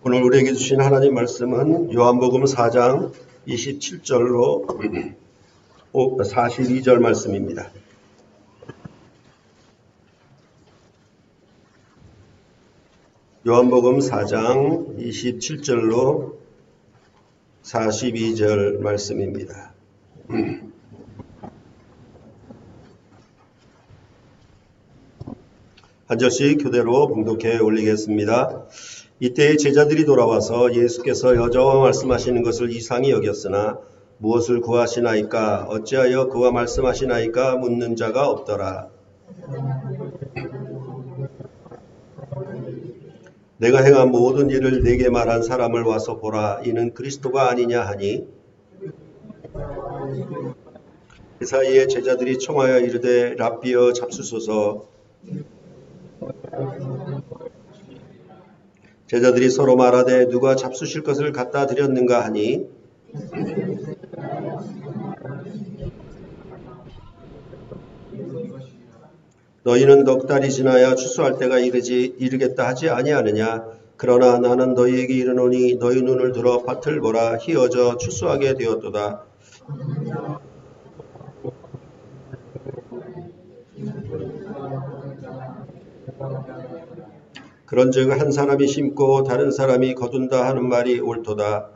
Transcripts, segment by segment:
오늘 우리에게 주신 하나님 말씀은 요한복음 4장 27절로 42절 말씀입니다. 요한복음 4장 27절로 42절 말씀입니다. 한 절씩 교대로 봉독해 올리겠습니다. 이때 제자들이 돌아와서 예수께서 여자와 말씀하시는 것을 이상히 여겼으나 무엇을 구하시나이까 어찌하여 그와 말씀하시나이까 묻는 자가 없더라. 내가 행한 모든 일을 내게 말한 사람을 와서 보라. 이는 그리스도가 아니냐 하니 그 사이에 제자들이 청하여 이르되 랍비여 잡수소서. 제자들이 서로 말하되 누가 잡수실 것을 갖다 드렸는가 하니 너희는 넉 달이 지나야 추수할 때가 이르겠다 하지 아니하느냐. 그러나 나는 너희에게 이르노니 너희 눈을 들어 밭을 보라. 희어져 추수하게 되었도다. 그런즉 한 사람이 심고 다른 사람이 거둔다 하는 말이 옳도다.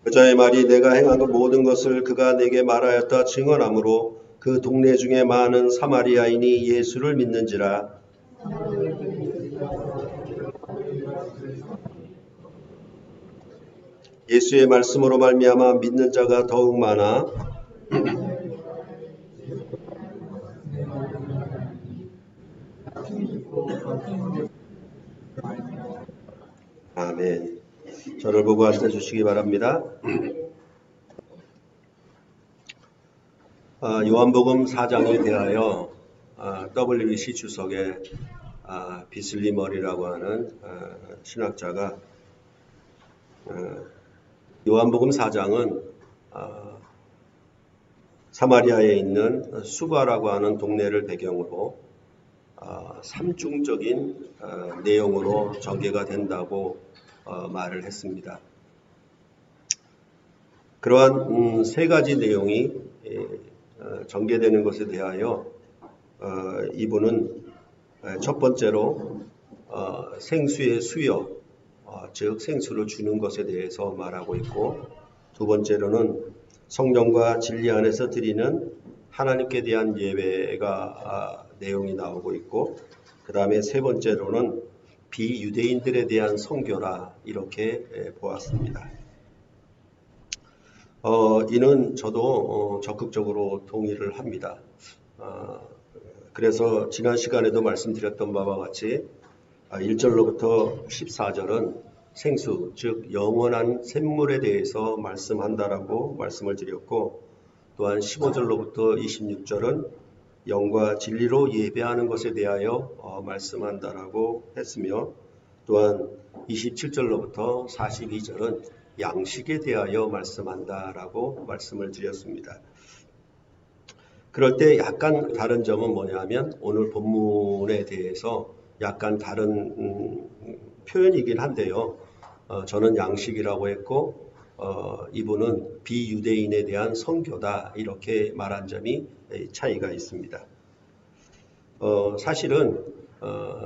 여자의 말이 내가 행한 모든 것을 그가 내게 말하였다 증언하므로 그 동네 중에 많은 사마리아인이 예수를 믿는지라. 예수의 말씀으로 말미암아 믿는 자가 더욱 많아 아멘. 저를 보고 앉아주시기 바랍니다. 요한복음 4장에 대하여 WBC 주석의 비슬리 머리라고 하는 신학자가 요한복음 4장은 사마리아에 있는 수가라고 하는 동네를 배경으로 삼중적인 내용으로 전개가 된다고 말을 했습니다. 그러한 세 가지 내용이 전개되는 것에 대하여 이분은 첫 번째로 생수의 수여, 즉 생수를 주는 것에 대해서 말하고 있고, 두 번째로는 성령과 진리 안에서 드리는 하나님께 대한 예배가 내용이 나오고 있고, 그 다음에 세 번째로는 비유대인들에 대한 선교라 이렇게 보았습니다. 이는 저도 적극적으로 동의를 합니다. 그래서 지난 시간에도 말씀드렸던 바와 같이 1절로부터 14절은 생수, 즉 영원한 샘물에 대해서 말씀한다라고 말씀을 드렸고, 또한 15절로부터 26절은 영과 진리로 예배하는 것에 대하여 말씀한다라고 했으며, 또한 27절로부터 42절은 양식에 대하여 말씀한다라고 말씀을 드렸습니다. 그럴 때 약간 다른 점은 뭐냐면 오늘 본문에 대해서 약간 다른 표현이긴 한데요. 저는 양식이라고 했고 이분은 비유대인에 대한 선교다 이렇게 말한 점이 차이가 있습니다. 사실은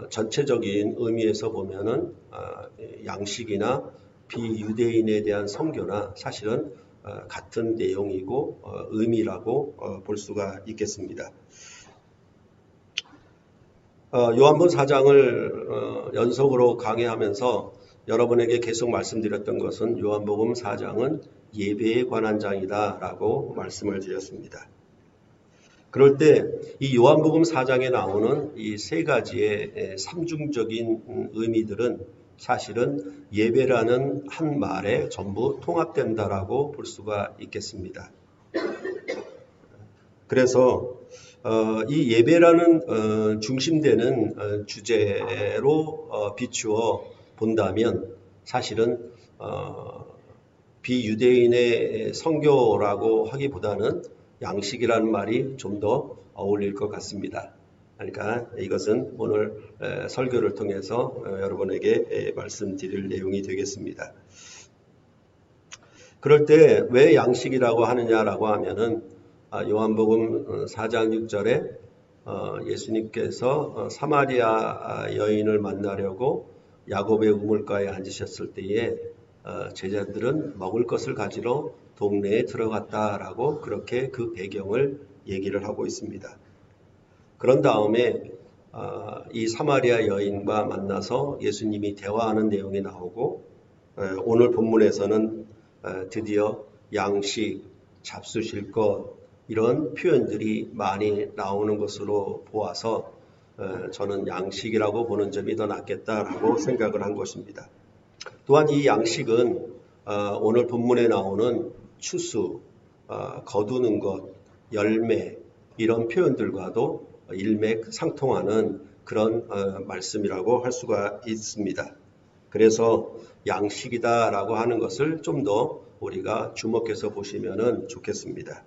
전체적인 의미에서 보면은 양식이나 비유대인에 대한 선교나 사실은 같은 내용이고 의미라고 볼 수가 있겠습니다. 요한복음 4장을 연속으로 강의하면서 여러분에게 계속 말씀드렸던 것은 요한복음 4장은 예배에 관한 장이다 라고 말씀을 드렸습니다. 그럴 때 이 요한복음 4장에 나오는 이 세 가지의 삼중적인 의미들은 사실은 예배라는 한 말에 전부 통합된다라고 볼 수가 있겠습니다. 그래서 이 예배라는 중심되는 주제로 비추어 본다면 사실은 비유대인의 선교라고 하기보다는 양식이라는 말이 좀 더 어울릴 것 같습니다. 그러니까 이것은 오늘 설교를 통해서 여러분에게 말씀드릴 내용이 되겠습니다. 그럴 때 왜 양식이라고 하느냐라고 하면은 요한복음 4장 6절에 예수님께서 사마리아 여인을 만나려고 야곱의 우물가에 앉으셨을 때에 제자들은 먹을 것을 가지러 동네에 들어갔다라고 그렇게 그 배경을 얘기를 하고 있습니다. 그런 다음에 이 사마리아 여인과 만나서 예수님이 대화하는 내용이 나오고 오늘 본문에서는 드디어 양식, 잡수실 것 이런 표현들이 많이 나오는 것으로 보아서 저는 양식이라고 보는 점이 더 낫겠다라고 생각을 한 것입니다. 또한 이 양식은 오늘 본문에 나오는 추수, 거두는 것, 열매 이런 표현들과도 일맥상통하는 그런 말씀이라고 할 수가 있습니다. 그래서 양식이다라고 하는 것을 좀 더 우리가 주목해서 보시면 좋겠습니다.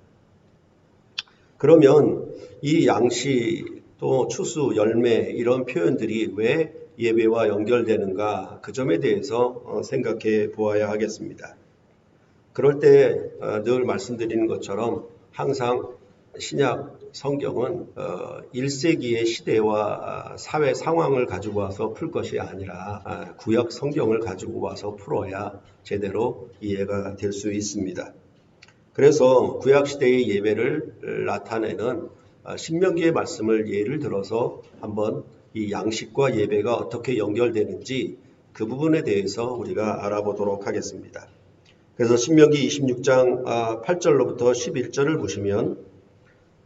그러면 이 양식 또 추수, 열매 이런 표현들이 왜 예배와 연결되는가 그 점에 대해서 생각해 보아야 하겠습니다. 그럴 때 늘 말씀드리는 것처럼 항상 신약 성경은 1세기의 시대와 사회 상황을 가지고 와서 풀 것이 아니라 구약 성경을 가지고 와서 풀어야 제대로 이해가 될 수 있습니다. 그래서 구약시대의 예배를 나타내는 신명기의 말씀을 예를 들어서 한번 이 양식과 예배가 어떻게 연결되는지 그 부분에 대해서 우리가 알아보도록 하겠습니다. 그래서 신명기 26장 8절로부터 11절을 보시면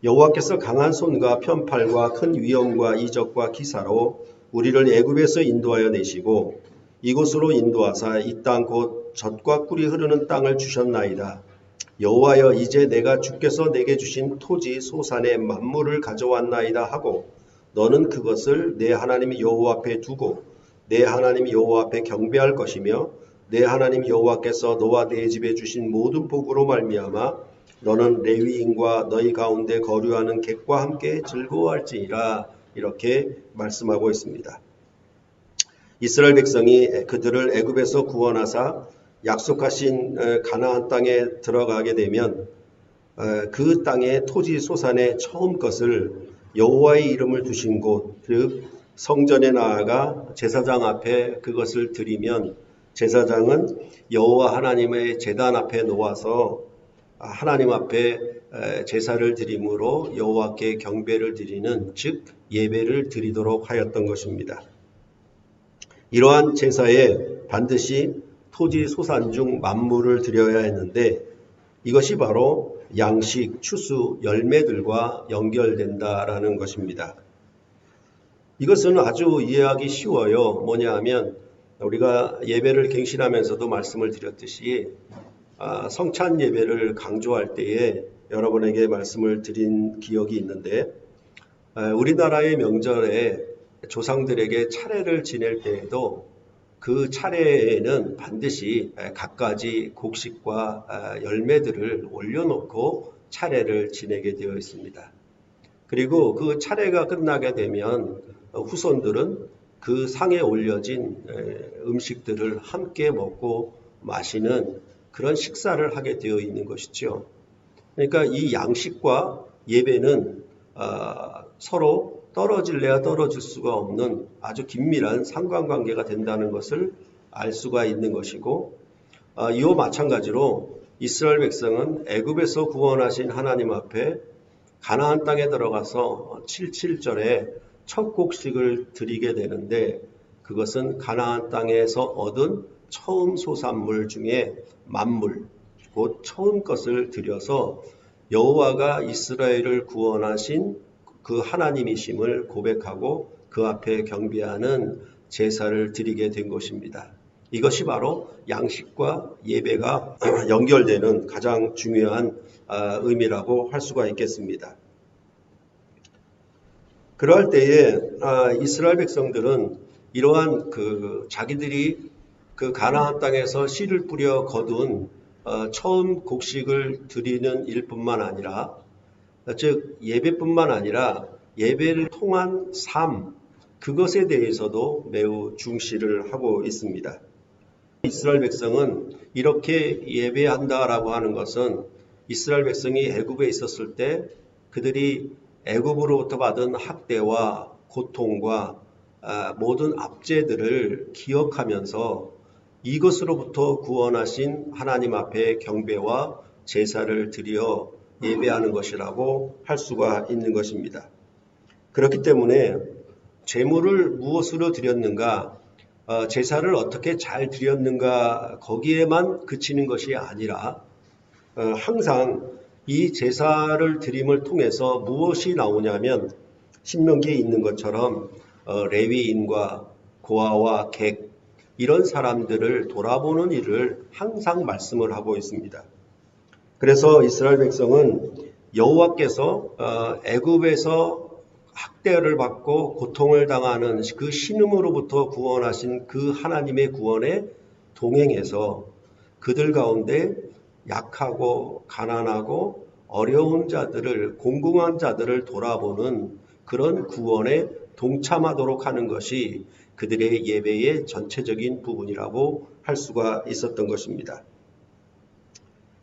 여호와께서 강한 손과 편팔과 큰 위엄과 이적과 기사로 우리를 애굽에서 인도하여 내시고 이곳으로 인도하사 이 땅 곧 젖과 꿀이 흐르는 땅을 주셨나이다. 여호와여 이제 내가 주께서 내게 주신 토지 소산의 만물을 가져왔나이다 하고 너는 그것을 내 하나님 여호와 앞에 두고 내 하나님 여호와 앞에 경배할 것이며 내 하나님 여호와께서 너와 내 집에 주신 모든 복으로 말미암아 너는 레위인과 너희 가운데 거류하는 객과 함께 즐거워할지니라 이렇게 말씀하고 있습니다. 이스라엘 백성이 그들을 애굽에서 구원하사 약속하신 가나안 땅에 들어가게 되면 그 땅의 토지 소산의 처음 것을 여호와의 이름을 두신 곳, 즉 성전에 나아가 제사장 앞에 그것을 드리면 제사장은 여호와 하나님의 제단 앞에 놓아서 하나님 앞에 제사를 드림으로 여호와께 경배를 드리는 즉 예배를 드리도록 하였던 것입니다. 이러한 제사에 반드시 토지 소산 중 만물을 드려야 했는데 이것이 바로 양식, 추수, 열매들과 연결된다라는 것입니다. 이것은 아주 이해하기 쉬워요. 뭐냐 하면 우리가 예배를 갱신하면서도 말씀을 드렸듯이 성찬 예배를 강조할 때에 여러분에게 말씀을 드린 기억이 있는데 우리나라의 명절에 조상들에게 차례를 지낼 때에도 그 차례에는 반드시 갖가지 곡식과 열매들을 올려놓고 차례를 지내게 되어 있습니다. 그리고 그 차례가 끝나게 되면 후손들은 그 상에 올려진 음식들을 함께 먹고 마시는 그런 식사를 하게 되어 있는 것이죠. 그러니까 이 양식과 예배는 서로 떨어질래야 떨어질 수가 없는 아주 긴밀한 상관관계가 된다는 것을 알 수가 있는 것이고 이와 마찬가지로 이스라엘 백성은 애굽에서 구원하신 하나님 앞에 가나안 땅에 들어가서 77절에 첫 곡식을 드리게 되는데 그것은 가나안 땅에서 얻은 처음 소산물 중에 만물, 곧 처음 것을 드려서 여호와가 이스라엘을 구원하신 그 하나님이심을 고백하고 그 앞에 경배하는 제사를 드리게 된 것입니다. 이것이 바로 양식과 예배가 연결되는 가장 중요한 의미라고 할 수가 있겠습니다. 그럴 때에 이스라엘 백성들은 이러한 자기들이 그 가나안 땅에서 씨를 뿌려 거둔 처음 곡식을 드리는 일뿐만 아니라 즉 예배뿐만 아니라 예배를 통한 삶, 그것에 대해서도 매우 중시를 하고 있습니다. 이스라엘 백성은 이렇게 예배한다라고 하는 것은 이스라엘 백성이 애굽에 있었을 때 그들이 애굽으로부터 받은 학대와 고통과 모든 압제들을 기억하면서 이것으로부터 구원하신 하나님 앞에 경배와 제사를 드려 예배하는 것이라고 할 수가 있는 것입니다. 그렇기 때문에 제물을 무엇으로 드렸는가, 제사를 어떻게 잘 드렸는가 거기에만 그치는 것이 아니라 항상 이 제사를 드림을 통해서 무엇이 나오냐면 신명기에 있는 것처럼 레위인과 고아와 객 이런 사람들을 돌아보는 일을 항상 말씀을 하고 있습니다. 그래서 이스라엘 백성은 여호와께서 애굽에서 학대를 받고 고통을 당하는 그 신음으로부터 구원하신 그 하나님의 구원에 동행해서 그들 가운데 약하고 가난하고 어려운 자들을, 공공한 자들을 돌아보는 그런 구원에 동참하도록 하는 것이 그들의 예배의 전체적인 부분이라고 할 수가 있었던 것입니다.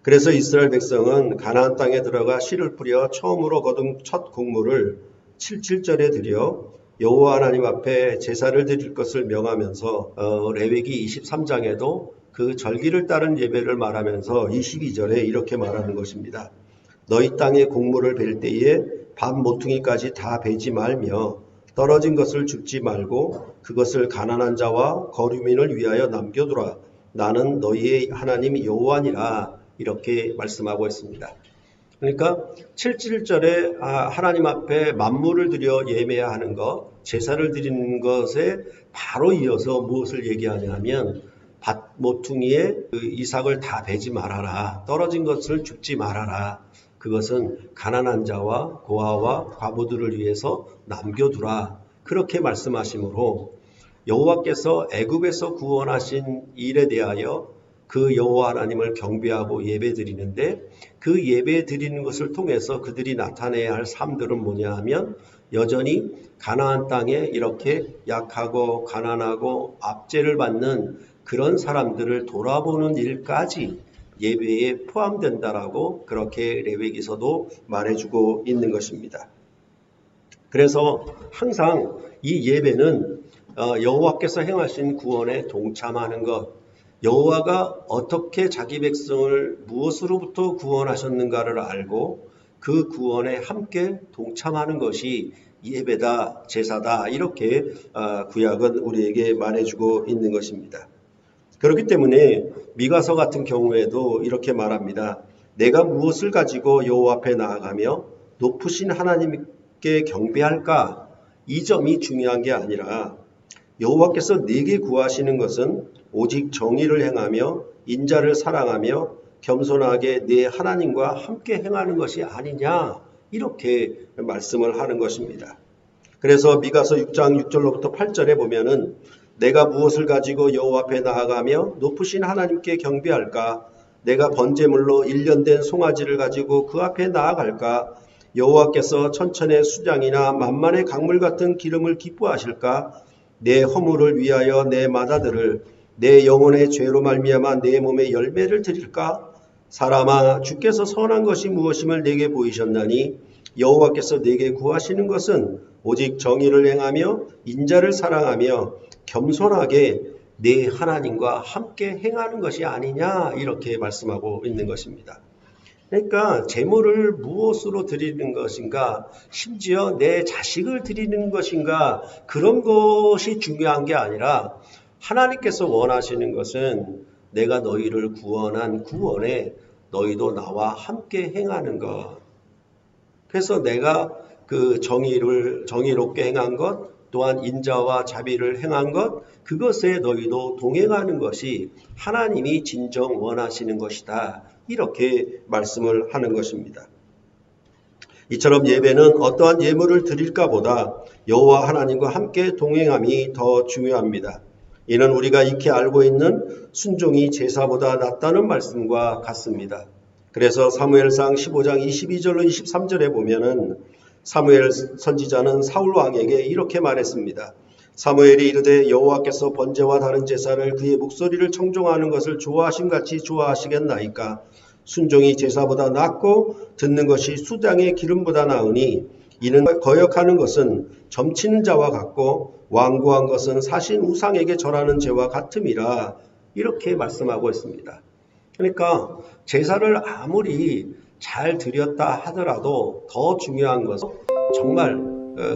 그래서 이스라엘 백성은 가나안 땅에 들어가 씨를 뿌려 처음으로 거둔 첫 곡물을 77절에 드려 여호와 하나님 앞에 제사를 드릴 것을 명하면서 레위기 23장에도 그 절기를 따른 예배를 말하면서 22절에 이렇게 말하는 것입니다. 너희 땅에 곡물을 벨 때에 반 모퉁이까지 다 베지 말며 떨어진 것을 줍지 말고 그것을 가난한 자와 거류민을 위하여 남겨두라. 나는 너희의 하나님 여호와니라. 이렇게 말씀하고 있습니다. 그러니까 77절에 하나님 앞에 만물을 드려 예배하는 것, 제사를 드리는 것에 바로 이어서 무엇을 얘기하냐면 밭 모퉁이에 그 이삭을 다 베지 말아라. 떨어진 것을 줍지 말아라. 그것은 가난한 자와 고아와 과부들을 위해서 남겨두라. 그렇게 말씀하시므로 여호와께서 애굽에서 구원하신 일에 대하여 그 여호와 하나님을 경배하고 예배드리는데 그 예배드리는 것을 통해서 그들이 나타내야 할 삶들은 뭐냐 하면 여전히 가나안 땅에 이렇게 약하고 가난하고 압제를 받는 그런 사람들을 돌아보는 일까지 예배에 포함된다라고 그렇게 레위기서도 말해주고 있는 것입니다. 그래서 항상 이 예배는 여호와께서 행하신 구원에 동참하는 것, 여호와가 어떻게 자기 백성을 무엇으로부터 구원하셨는가를 알고 그 구원에 함께 동참하는 것이 예배다, 제사다 이렇게 구약은 우리에게 말해주고 있는 것입니다. 그렇기 때문에 미가서 같은 경우에도 이렇게 말합니다. 내가 무엇을 가지고 여호와 앞에 나아가며 높으신 하나님께 경배할까? 이 점이 중요한 게 아니라 여호와께서 네게 구하시는 것은 오직 정의를 행하며 인자를 사랑하며 겸손하게 네 하나님과 함께 행하는 것이 아니냐 이렇게 말씀을 하는 것입니다. 그래서 미가서 6장 6절로부터 8절에 보면은 내가 무엇을 가지고 여호와 앞에 나아가며 높으신 하나님께 경배할까? 내가 번제물로 1년 된 송아지를 가지고 그 앞에 나아갈까? 여호와께서 천천의 수장이나 만만의 강물 같은 기름을 기뻐하실까? 내 허물을 위하여 내 맏아들을 내 영혼의 죄로 말미암아 내 몸의 열매를 드릴까? 사람아 주께서 선한 것이 무엇임을 내게 보이셨나니 여호와께서 내게 구하시는 것은 오직 정의를 행하며 인자를 사랑하며 겸손하게 내 하나님과 함께 행하는 것이 아니냐 이렇게 말씀하고 있는 것입니다. 그러니까 제물을 무엇으로 드리는 것인가, 심지어 내 자식을 드리는 것인가 그런 것이 중요한 게 아니라 하나님께서 원하시는 것은 내가 너희를 구원한 구원에 너희도 나와 함께 행하는 것. 그래서 내가 그 정의롭게 행한 것 또한 인자와 자비를 행한 것 그것에 너희도 동행하는 것이 하나님이 진정 원하시는 것이다. 이렇게 말씀을 하는 것입니다. 이처럼 예배는 어떠한 예물을 드릴까 보다 여호와 하나님과 함께 동행함이 더 중요합니다. 이는 우리가 익히 알고 있는 순종이 제사보다 낫다는 말씀과 같습니다. 그래서 사무엘상 15장 22절로 23절에 보면은 사무엘 선지자는 사울 왕에게 이렇게 말했습니다. 사무엘이 이르되 여호와께서 번제와 다른 제사를 그의 목소리를 청종하는 것을 좋아하심같이 좋아하시겠나이까. 순종이 제사보다 낫고 듣는 것이 수장의 기름보다 나으니 이는 거역하는 것은 점치는 자와 같고 완고한 것은 사신 우상에게 절하는 죄와 같음이라. 이렇게 말씀하고 있습니다. 그러니까 제사를 아무리 잘 드렸다 하더라도 더 중요한 것은 정말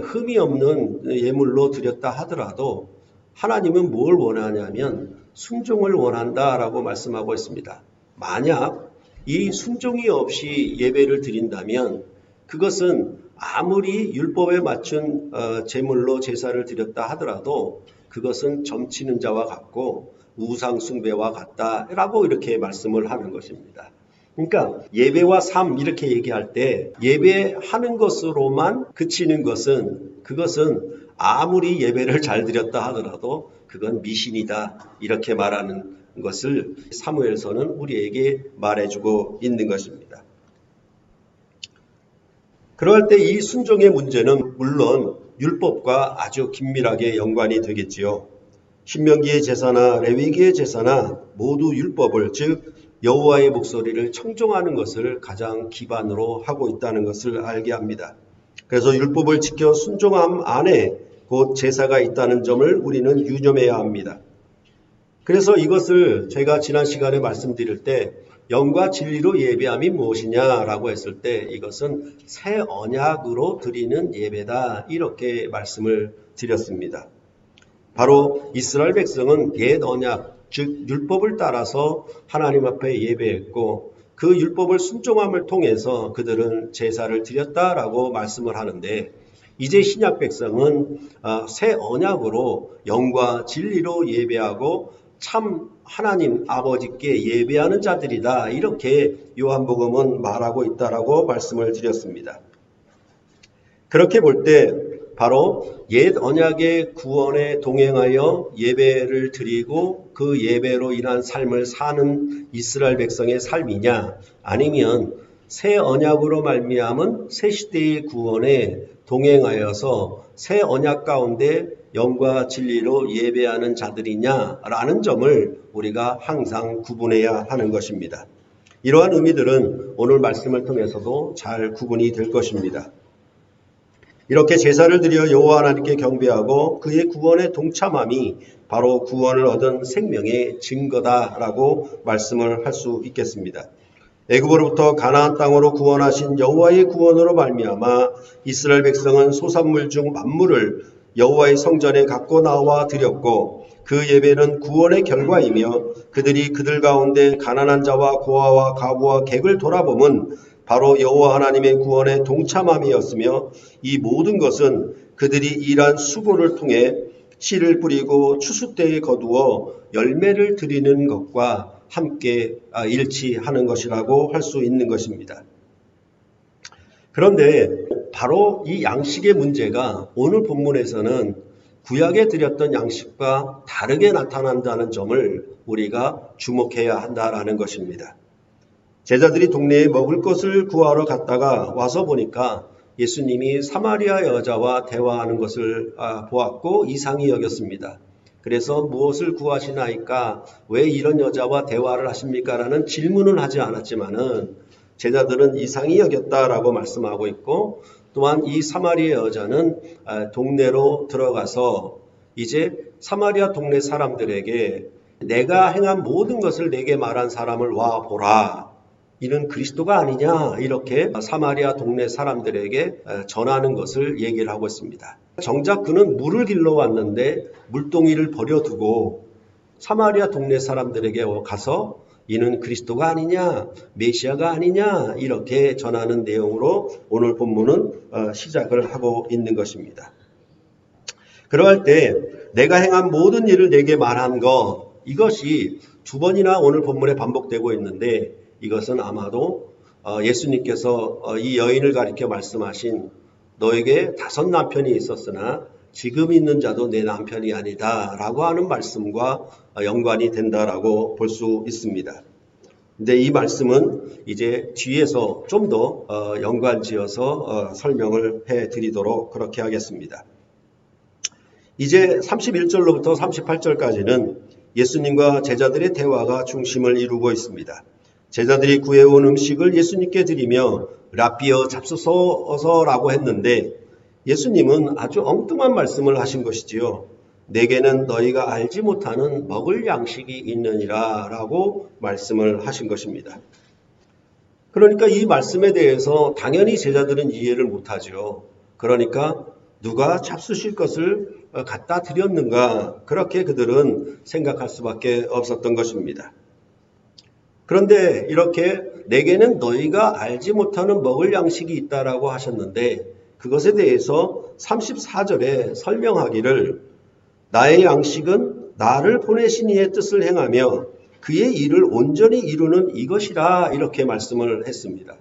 흠이 없는 예물로 드렸다 하더라도 하나님은 뭘 원하냐면 순종을 원한다라고 말씀하고 있습니다. 만약 이 순종이 없이 예배를 드린다면 그것은 아무리 율법에 맞춘 제물로 제사를 드렸다 하더라도 그것은 점치는 자와 같고 우상 숭배와 같다라고 이렇게 말씀을 하는 것입니다. 그러니까 예배와 삶 이렇게 얘기할 때 예배하는 것으로만 그치는 것은 그것은 아무리 예배를 잘 드렸다 하더라도 그건 미신이다 이렇게 말하는 것을 사무엘서는 우리에게 말해주고 있는 것입니다. 그럴 때 이 순종의 문제는 물론 율법과 아주 긴밀하게 연관이 되겠지요. 신명기의 제사나 레위기의 제사나 모두 율법을 즉 여호와의 목소리를 청종하는 것을 가장 기반으로 하고 있다는 것을 알게 합니다. 그래서 율법을 지켜 순종함 안에 곧 제사가 있다는 점을 우리는 유념해야 합니다. 그래서 이것을 제가 지난 시간에 말씀드릴 때 영과 진리로 예배함이 무엇이냐라고 했을 때 이것은 새 언약으로 드리는 예배다 이렇게 말씀을 드렸습니다. 바로 이스라엘 백성은 옛 언약 즉 율법을 따라서 하나님 앞에 예배했고 그 율법을 순종함을 통해서 그들은 제사를 드렸다라고 말씀을 하는데 이제 신약 백성은 새 언약으로 영과 진리로 예배하고 참 하나님 아버지께 예배하는 자들이다 이렇게 요한복음은 말하고 있다라고 말씀을 드렸습니다. 그렇게 볼 때 바로 옛 언약의 구원에 동행하여 예배를 드리고 그 예배로 인한 삶을 사는 이스라엘 백성의 삶이냐 아니면 새 언약으로 말미암은 새 시대의 구원에 동행하여서 새 언약 가운데 영과 진리로 예배하는 자들이냐라는 점을 우리가 항상 구분해야 하는 것입니다. 이러한 의미들은 오늘 말씀을 통해서도 잘 구분이 될 것입니다. 이렇게 제사를 드려 여호와 하나님께 경배하고 그의 구원에 동참함이 바로 구원을 얻은 생명의 증거다라고 말씀을 할 수 있겠습니다. 애굽으로부터 가나안 땅으로 구원하신 여호와의 구원으로 말미암아 이스라엘 백성은 소산물 중 만물을 여호와의 성전에 갖고 나와 드렸고 그 예배는 구원의 결과이며 그들이 그들 가운데 가난한 자와 고아와 과부와 객을 돌아보면 바로 여호와 하나님의 구원에 동참함이었으며 이 모든 것은 그들이 일한 수고를 통해 씨를 뿌리고 추수 때에 거두어 열매를 드리는 것과 함께 일치하는 것이라고 할 수 있는 것입니다. 그런데 바로 이 양식의 문제가 오늘 본문에서는 구약에 드렸던 양식과 다르게 나타난다는 점을 우리가 주목해야 한다라는 것입니다. 제자들이 동네에 먹을 것을 구하러 갔다가 와서 보니까 예수님이 사마리아 여자와 대화하는 것을 보았고 이상히 여겼습니다. 그래서 무엇을 구하시나이까? 왜 이런 여자와 대화를 하십니까? 라는 질문은 하지 않았지만은 제자들은 이상히 여겼다라고 말씀하고 있고 또한 이 사마리아 여자는 동네로 들어가서 이제 사마리아 동네 사람들에게 내가 행한 모든 것을 내게 말한 사람을 와 보라. 이는 그리스도가 아니냐 이렇게 사마리아 동네 사람들에게 전하는 것을 얘기를 하고 있습니다. 정작 그는 물을 길러 왔는데 물동이를 버려두고 사마리아 동네 사람들에게 가서 이는 그리스도가 아니냐 메시아가 아니냐 이렇게 전하는 내용으로 오늘 본문은 시작을 하고 있는 것입니다. 그러할 때 내가 행한 모든 일을 내게 말한 것 이것이 두 번이나 오늘 본문에 반복되고 있는데 이것은 아마도 예수님께서 이 여인을 가리켜 말씀하신 너에게 5 남편이 있었으나 지금 있는 자도 내 남편이 아니다 라고 하는 말씀과 연관이 된다라고 볼 수 있습니다. 근데 이 말씀은 이제 뒤에서 좀 더 연관지어서 설명을 해드리도록 그렇게 하겠습니다. 이제 31절로부터 38절까지는 예수님과 제자들의 대화가 중심을 이루고 있습니다. 제자들이 구해온 음식을 예수님께 드리며 랍비여 잡수소서라고 했는데 예수님은 아주 엉뚱한 말씀을 하신 것이지요. 내게는 너희가 알지 못하는 먹을 양식이 있느니라 라고 말씀을 하신 것입니다. 그러니까 이 말씀에 대해서 당연히 제자들은 이해를 못하죠. 그러니까 누가 잡수실 것을 갖다 드렸는가 그렇게 그들은 생각할 수밖에 없었던 것입니다. 그런데 이렇게 내게는 너희가 알지 못하는 먹을 양식이 있다라고 하셨는데 그것에 대해서 34절에 설명하기를 나의 양식은 나를 보내신 이의 뜻을 행하며 그의 일을 온전히 이루는 이것이라 이렇게 말씀을 했습니다.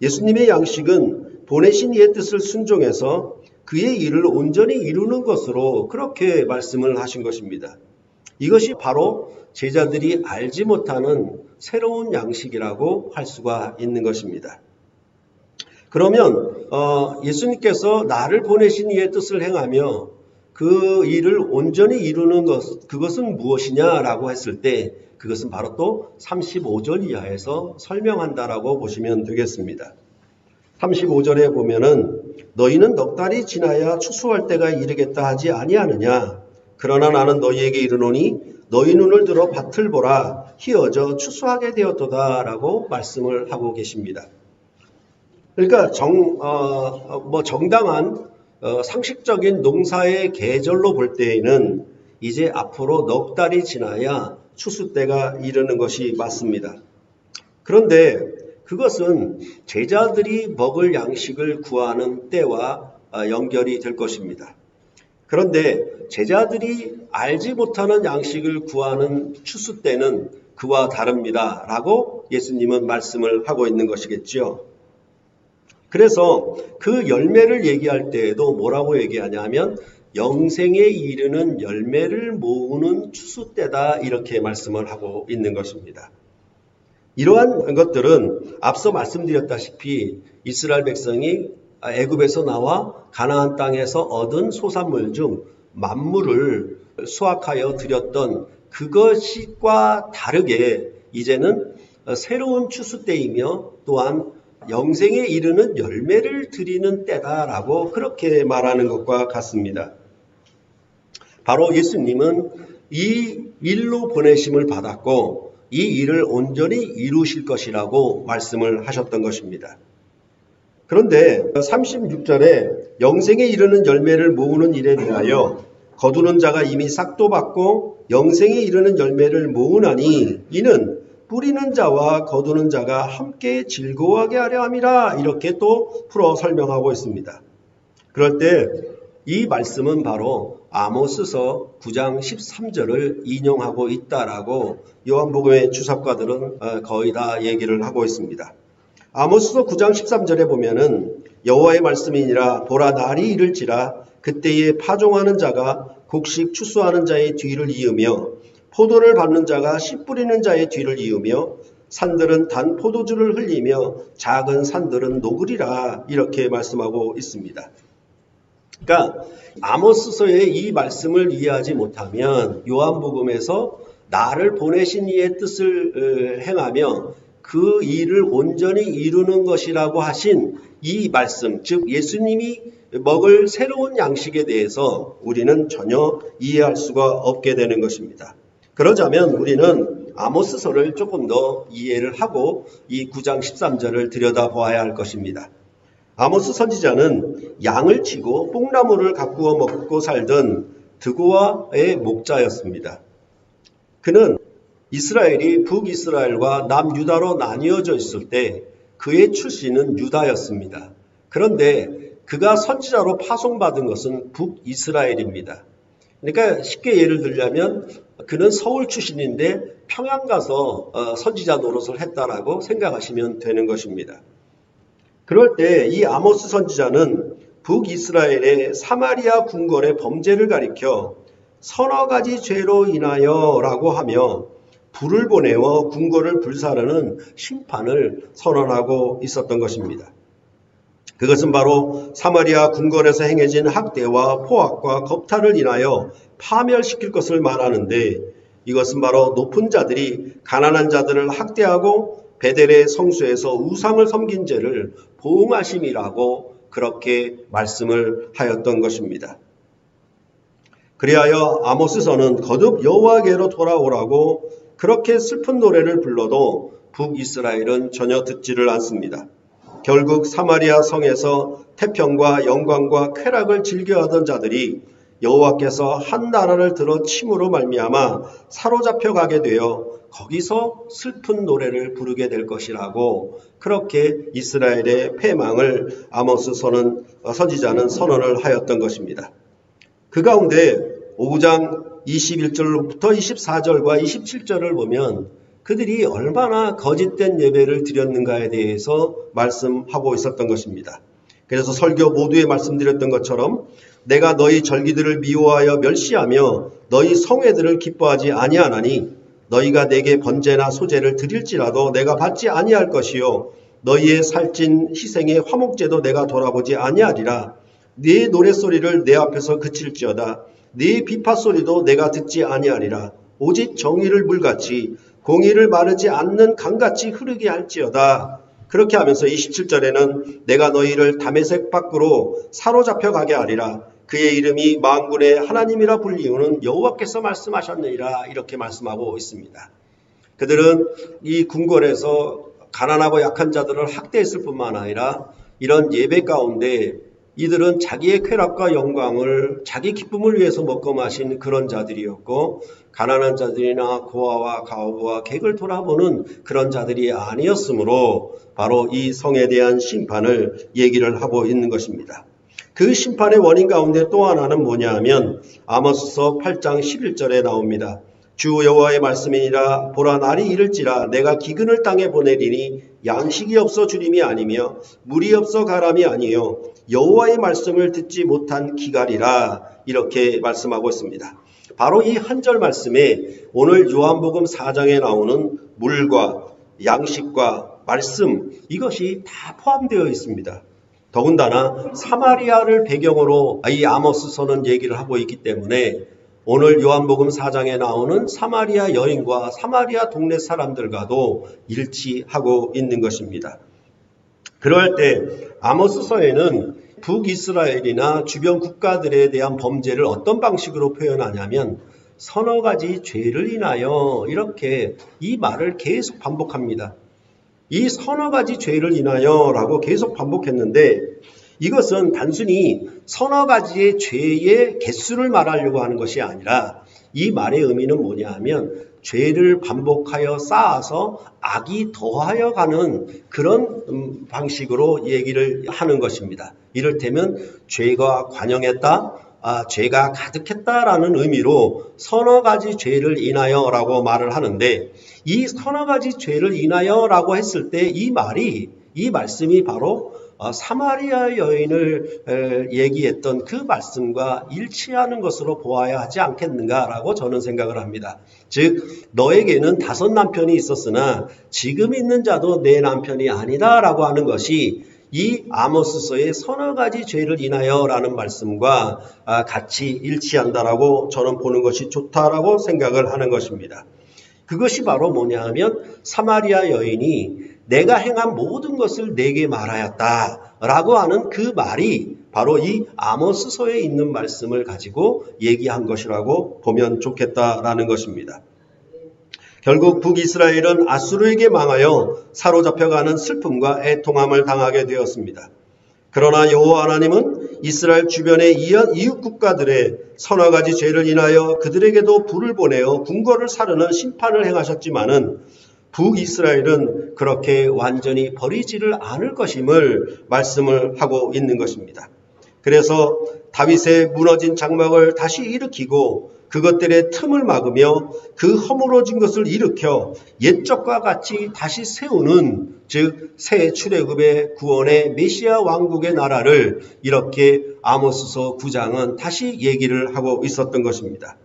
예수님의 양식은 보내신 이의 뜻을 순종해서 그의 일을 온전히 이루는 것으로 그렇게 말씀을 하신 것입니다. 이것이 바로 제자들이 알지 못하는 새로운 양식이라고 할 수가 있는 것입니다. 그러면 예수님께서 나를 보내신 이의 뜻을 행하며 그 일을 온전히 이루는 것, 그것은 무엇이냐라고 했을 때 그것은 바로 또 35절 이하에서 설명한다라고 보시면 되겠습니다. 35절에 보면은 너희는 넉 달이 지나야 추수할 때가 이르겠다 하지 아니하느냐. 그러나 나는 너희에게 이르노니 너희 눈을 들어 밭을 보라 희어져 추수하게 되었도다 라고 말씀을 하고 계십니다. 그러니까 정당한 상식적인 농사의 계절로 볼 때에는 이제 앞으로 넉 달이 지나야 추수 때가 이르는 것이 맞습니다. 그런데 그것은 제자들이 먹을 양식을 구하는 때와 연결이 될 것입니다. 그런데 제자들이 알지 못하는 양식을 구하는 추수 때는 그와 다릅니다. 라고 예수님은 말씀을 하고 있는 것이겠죠. 그래서 그 열매를 얘기할 때에도 뭐라고 얘기하냐면 영생에 이르는 열매를 모으는 추수 때다 이렇게 말씀을 하고 있는 것입니다. 이러한 것들은 앞서 말씀드렸다시피 이스라엘 백성이 애굽에서 나와 가나안 땅에서 얻은 소산물 중 만물을 수확하여 드렸던 그것과 다르게 이제는 새로운 추수 때이며 또한 영생에 이르는 열매를 드리는 때다라고 그렇게 말하는 것과 같습니다. 바로 예수님은 이 일로 보내심을 받았고 이 일을 온전히 이루실 것이라고 말씀을 하셨던 것입니다. 그런데 36절에 영생에 이르는 열매를 모으는 일에 대하여 거두는 자가 이미 싹도 받고 영생에 이르는 열매를 모으나니 이는 뿌리는 자와 거두는 자가 함께 즐거워하게 하려 함이라 이렇게 또 풀어 설명하고 있습니다. 그럴 때 이 말씀은 바로 아모스서 9장 13절을 인용하고 있다라고 요한복음의 주석가들은 거의 다 얘기를 하고 있습니다. 아모스서 9장 13절에 보면은 여호와의 말씀이니라 보라 날이 이를지라 그때에 파종하는 자가 곡식 추수하는 자의 뒤를 이으며 포도를 밟는 자가 씨 뿌리는 자의 뒤를 이으며 산들은 단 포도주를 흘리며 작은 산들은 녹으리라 이렇게 말씀하고 있습니다. 그러니까 아모스서의 이 말씀을 이해하지 못하면 요한복음에서 나를 보내신 이의 뜻을 행하며 그 일을 온전히 이루는 것이라고 하신 이 말씀, 즉 예수님이 먹을 새로운 양식에 대해서 우리는 전혀 이해할 수가 없게 되는 것입니다. 그러자면 우리는 아모스서를 조금 더 이해를 하고 이 9장 13절을 들여다보아야 할 것입니다. 아모스 선지자는 양을 치고 뽕나무를 가꾸어 먹고 살던 드고아의 목자였습니다. 그는 이스라엘이 북이스라엘과 남유다로 나뉘어져 있을 때 그의 출신은 유다였습니다. 그런데 그가 선지자로 파송받은 것은 북이스라엘입니다. 그러니까 쉽게 예를 들자면 그는 서울 출신인데 평양 가서 선지자 노릇을 했다라고 생각하시면 되는 것입니다. 그럴 때 이 아모스 선지자는 북이스라엘의 사마리아 궁궐의 범죄를 가리켜 서너 가지 죄로 인하여 라고 하며 불을 보내어 궁궐을 불사르는 심판을 선언하고 있었던 것입니다. 그것은 바로 사마리아 궁궐에서 행해진 학대와 포악과 겁탈을 인하여 파멸시킬 것을 말하는데, 이것은 바로 높은 자들이 가난한 자들을 학대하고 베델의 성소에서 우상을 섬긴 죄를 보응하심이라고 그렇게 말씀을 하였던 것입니다. 그리하여 아모스서는 거듭 여호와께로 돌아오라고 그렇게 슬픈 노래를 불러도 북이스라엘은 전혀 듣지를 않습니다. 결국 사마리아 성에서 태평과 영광과 쾌락을 즐겨하던 자들이 여호와께서 한 나라를 들어 침으로 말미암아 사로잡혀 가게 되어 거기서 슬픈 노래를 부르게 될 것이라고 그렇게 이스라엘의 패망을 아모스 선지자는 선언을 하였던 것입니다. 그 가운데 5장 21절부터 24절과 27절을 보면 그들이 얼마나 거짓된 예배를 드렸는가에 대해서 말씀하고 있었던 것입니다. 그래서 설교 모두에 말씀드렸던 것처럼 내가 너희 절기들을 미워하여 멸시하며 너희 성회들을 기뻐하지 아니하나니 너희가 내게 번제나 소제를 드릴지라도 내가 받지 아니할 것이요 너희의 살찐 희생의 화목제도 내가 돌아보지 아니하리라. 네 노랫소리를 내 앞에서 그칠지어다. 네 비파소리도 내가 듣지 아니하리라. 오직 정의를 물같이 공의를 마르지 않는 강같이 흐르게 할지어다. 그렇게 하면서 27절에는 내가 너희를 다메섹 밖으로 사로잡혀 가게 하리라. 그의 이름이 만군의 하나님이라 불리우는 여호와께서 말씀하셨느니라. 이렇게 말씀하고 있습니다. 그들은 이 궁궐에서 가난하고 약한 자들을 학대했을 뿐만 아니라 이런 예배 가운데 이들은 자기의 쾌락과 영광을 자기 기쁨을 위해서 먹고 마신 그런 자들이었고, 가난한 자들이나 고아와 가부와 객을 돌아보는 그런 자들이 아니었으므로 바로 이 성에 대한 심판을 얘기를 하고 있는 것입니다. 그 심판의 원인 가운데 또 하나는 뭐냐 하면 아모스서 8장 11절에 나옵니다. 주 여호와의 말씀이니라. 보라, 날이 이를지라 내가 기근을 땅에 보내리니 양식이 없어 주림이 아니며 물이 없어 가람이 아니요 여호와의 말씀을 듣지 못한 기갈이라. 이렇게 말씀하고 있습니다. 바로 이 한 절 말씀에 오늘 요한복음 4장에 나오는 물과 양식과 말씀, 이것이 다 포함되어 있습니다. 더군다나 사마리아를 배경으로 이 아모스서는 얘기를 하고 있기 때문에 오늘 요한복음 4장에 나오는 사마리아 여인과 사마리아 동네 사람들과도 일치하고 있는 것입니다. 그럴 때 아모스서에는 북이스라엘이나 주변 국가들에 대한 범죄를 어떤 방식으로 표현하냐면 서너 가지 죄를 인하여, 이렇게 이 말을 계속 반복합니다. 이 서너 가지 죄를 인하여 라고 계속 반복했는데, 이것은 단순히 서너 가지의 죄의 개수를 말하려고 하는 것이 아니라 이 말의 의미는 뭐냐 하면 죄를 반복하여 쌓아서 악이 더하여 가는 그런 방식으로 얘기를 하는 것입니다. 이를테면 죄가 관영했다, 죄가 가득했다라는 의미로 서너 가지 죄를 인하여 라고 말을 하는데, 이 서너 가지 죄를 인하여 라고 했을 때 이 말씀이 바로 사마리아 여인을 얘기했던 그 말씀과 일치하는 것으로 보아야 하지 않겠는가라고 저는 생각을 합니다. 즉, 너에게는 5 남편이 있었으나 지금 있는 자도 내 남편이 아니다라고 하는 것이 이 아모스서의 서너 가지 죄를 인하여라는 말씀과 같이 일치한다라고 저는 보는 것이 좋다라고 생각을 하는 것입니다. 그것이 바로 뭐냐 하면 사마리아 여인이 내가 행한 모든 것을 내게 말하였다라고 하는 그 말이 바로 이 아모스서에 있는 말씀을 가지고 얘기한 것이라고 보면 좋겠다라는 것입니다. 결국 북이스라엘은 아수르에게 망하여 사로잡혀가는 슬픔과 애통함을 당하게 되었습니다. 그러나 여호와 하나님은 이스라엘 주변의 이웃 국가들의 서너 가지 죄를 인하여 그들에게도 불을 보내어 궁궐을 사르는 심판을 행하셨지만은 북이스라엘은 그렇게 완전히 버리지를 않을 것임을 말씀을 하고 있는 것입니다. 그래서 다윗의 무너진 장막을 다시 일으키고 그것들의 틈을 막으며 그 허물어진 것을 일으켜 옛적과 같이 다시 세우는, 즉 새 출애굽의 구원의 메시아 왕국의 나라를 이렇게 아모스서 9장은 다시 얘기를 하고 있었던 것입니다.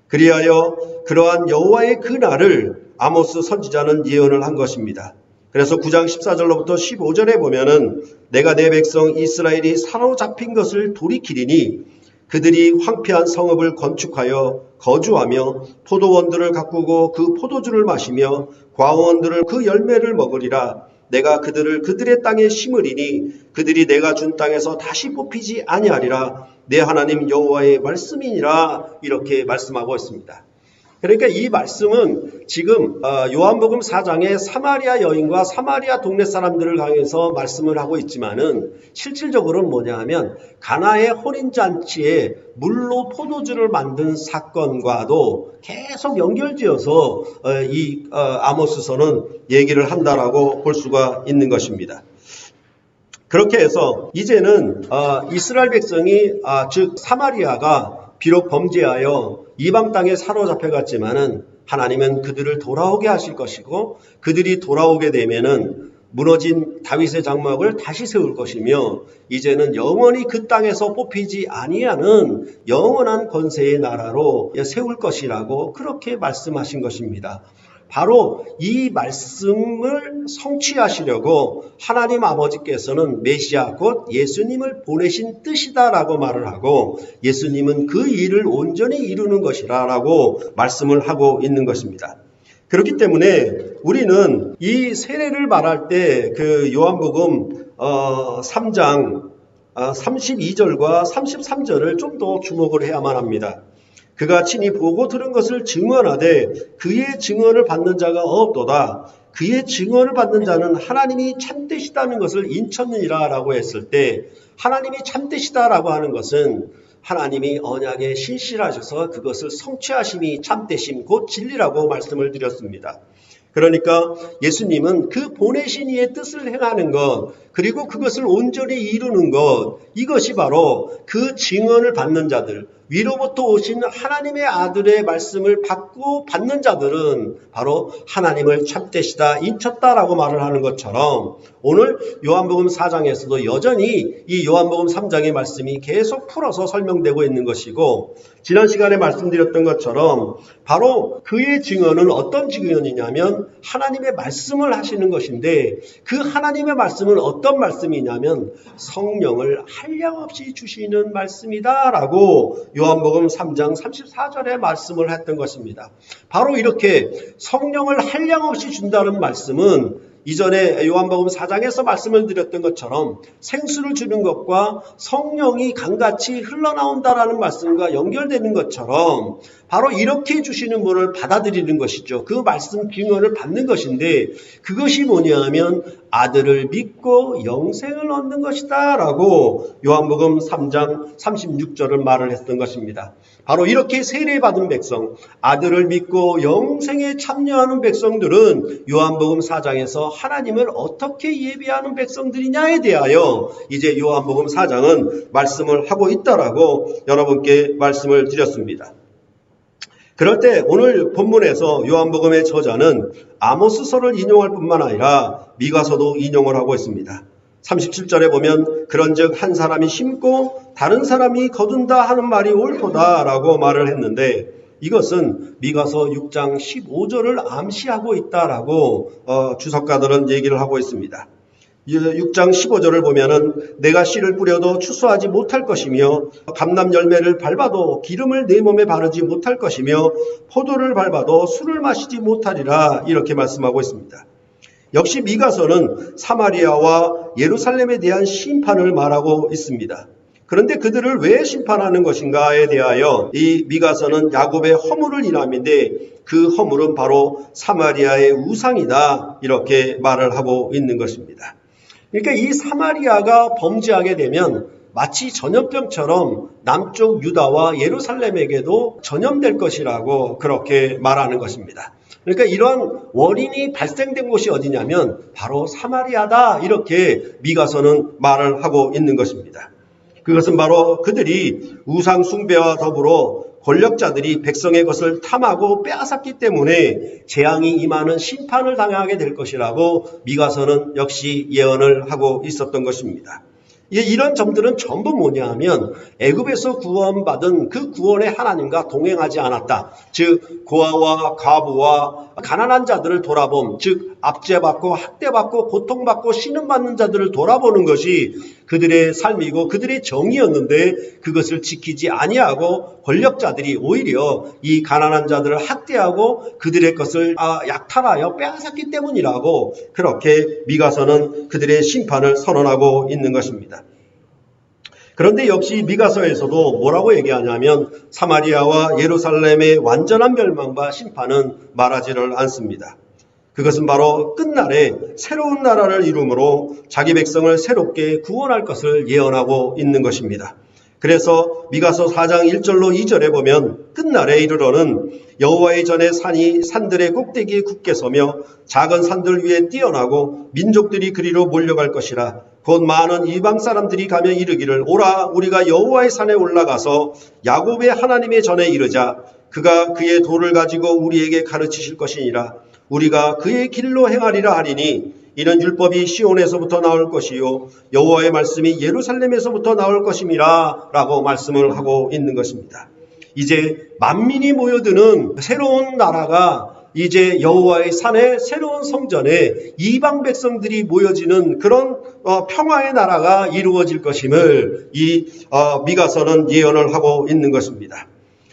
그리하여 그러한 여호와의 그 날을 아모스 선지자는 예언을 한 것입니다. 그래서 9장 14절로부터 15절에 보면은 내가 내 백성 이스라엘이 사로잡힌 것을 돌이키리니 그들이 황폐한 성읍을 건축하여 거주하며 포도원들을 가꾸고 그 포도주를 마시며 과원들을 그 열매를 먹으리라. 내가 그들을 그들의 땅에 심으리니 그들이 내가 준 땅에서 다시 뽑히지 아니하리라. 내 하나님 여호와의 말씀이니라. 이렇게 말씀하고 있습니다. 그러니까 이 말씀은 지금 요한복음 4장에 사마리아 여인과 사마리아 동네 사람들을 향해서 말씀을 하고 있지만은 실질적으로는 뭐냐 하면 가나의 혼인잔치에 물로 포도주를 만든 사건과도 계속 연결지어서 이 아모스서는 얘기를 한다라고 볼 수가 있는 것입니다. 그렇게 해서 이제는 이스라엘 백성이 즉 사마리아가 비록 범죄하여 이방 땅에 사로잡혀갔지만은 하나님은 그들을 돌아오게 하실 것이고 그들이 돌아오게 되면은 무너진 다윗의 장막을 다시 세울 것이며 이제는 영원히 그 땅에서 뽑히지 아니하는 영원한 권세의 나라로 세울 것이라고 그렇게 말씀하신 것입니다. 바로 이 말씀을 성취하시려고 하나님 아버지께서는 메시아 곧 예수님을 보내신 뜻이다라고 말을 하고 예수님은 그 일을 온전히 이루는 것이라고 말씀을 하고 있는 것입니다. 그렇기 때문에 우리는 이 세례를 말할 때 그 요한복음 3장 32절과 33절을 좀 더 주목을 해야만 합니다. 그가 친히 보고 들은 것을 증언하되 그의 증언을 받는 자가 없도다. 그의 증언을 받는 자는 하나님이 참되시다는 것을 인쳤느니라 라고 했을 때 하나님이 참되시다라고 하는 것은 하나님이 언약에 신실하셔서 그것을 성취하심이 참되심 곧 진리라고 말씀을 드렸습니다. 그러니까 예수님은 그 보내신 이의 뜻을 행하는 것 그리고 그것을 온전히 이루는 것 이것이 바로 그 증언을 받는 자들 위로부터 오신 하나님의 아들의 말씀을 받고 받는 자들은 바로 하나님을 참되시다 인쳤다라고 말을 하는 것처럼 오늘 요한복음 4장에서도 여전히 이 요한복음 3장의 말씀이 계속 풀어서 설명되고 있는 것이고 지난 시간에 말씀드렸던 것처럼 바로 그의 증언은 어떤 증언이냐면 하나님의 말씀을 하시는 것인데 그 하나님의 말씀은 어떤 말씀이냐면 성령을 한량없이 주시는 말씀이다라고 요한복음 3장 34절에 말씀을 했던 것입니다. 바로 이렇게 성령을 한량없이 준다는 말씀은 이전에 요한복음 4장에서 말씀을 드렸던 것처럼 생수를 주는 것과 성령이 강같이 흘러나온다라는 말씀과 연결되는 것처럼 바로 이렇게 주시는 분을 받아들이는 것이죠. 그 말씀 증언을 받는 것인데 그것이 뭐냐 하면 아들을 믿고 영생을 얻는 것이다 라고 요한복음 3장 36절을 말을 했던 것입니다. 바로 이렇게 세례받은 백성, 아들을 믿고 영생에 참여하는 백성들은 요한복음 4장에서 하나님을 어떻게 예비하는 백성들이냐에 대하여 이제 요한복음 4장은 말씀을 하고 있다라고 여러분께 말씀을 드렸습니다. 그럴 때 오늘 본문에서 요한복음의 저자는 아모스서를 인용할 뿐만 아니라 미가서도 인용을 하고 있습니다. 37절에 보면 그런즉 한 사람이 심고 다른 사람이 거둔다 하는 말이 옳도다라고 말을 했는데 이것은 미가서 6장 15절을 암시하고 있다라고 주석가들은 얘기를 하고 있습니다. 6장 15절을 보면은 내가 씨를 뿌려도 추수하지 못할 것이며 감람 열매를 밟아도 기름을 내 몸에 바르지 못할 것이며 포도를 밟아도 술을 마시지 못하리라 이렇게 말씀하고 있습니다. 역시 미가서는 사마리아와 예루살렘에 대한 심판을 말하고 있습니다. 그런데 그들을 왜 심판하는 것인가에 대하여 이 미가서는 야곱의 허물을 인함인데 그 허물은 바로 사마리아의 우상이다 이렇게 말을 하고 있는 것입니다. 그러니까 이 사마리아가 범죄하게 되면 마치 전염병처럼 남쪽 유다와 예루살렘에게도 전염될 것이라고 그렇게 말하는 것입니다. 그러니까 이런 원인이 발생된 곳이 어디냐면 바로 사마리아다 이렇게 미가서는 말을 하고 있는 것입니다. 그것은 바로 그들이 우상 숭배와 더불어 권력자들이 백성의 것을 탐하고 빼앗았기 때문에 재앙이 임하는 심판을 당하게 될 것이라고 미가서는 역시 예언을 하고 있었던 것입니다. 이런 점들은 전부 뭐냐 하면 애굽에서 구원받은 그 구원의 하나님과 동행하지 않았다. 즉 고아와 과부와 가난한 자들을 돌아봄, 즉 압제받고 학대받고 고통받고 신음받는 자들을 돌아보는 것이 그들의 삶이고 그들의 정의였는데 그것을 지키지 아니하고 권력자들이 오히려 이 가난한 자들을 학대하고 그들의 것을 약탈하여 빼앗았기 때문이라고 그렇게 미가서는 그들의 심판을 선언하고 있는 것입니다. 그런데 역시 미가서에서도 뭐라고 얘기하냐면 사마리아와 예루살렘의 완전한 멸망과 심판은 말하지를 않습니다. 그것은 바로 끝날에 새로운 나라를 이루므로 자기 백성을 새롭게 구원할 것을 예언하고 있는 것입니다. 그래서 미가서 4장 1절로 2절에 보면 끝날에 이르러는 여호와의 전에 산이 산들의 꼭대기에 굳게 서며 작은 산들 위에 뛰어나고 민족들이 그리로 몰려갈 것이라. 곧 많은 이방 사람들이 가며 이르기를 오라 우리가 여호와의 산에 올라가서 야곱의 하나님의 전에 이르자. 그가 그의 도를 가지고 우리에게 가르치실 것이니라. 우리가 그의 길로 행하리라 하리니 이는 율법이 시온에서부터 나올 것이요 여호와의 말씀이 예루살렘에서부터 나올 것임이라 라고 말씀을 하고 있는 것입니다. 이제 만민이 모여드는 새로운 나라가 이제 여호와의 산에 새로운 성전에 이방 백성들이 모여지는 그런 평화의 나라가 이루어질 것임을 이 미가서는 예언을 하고 있는 것입니다.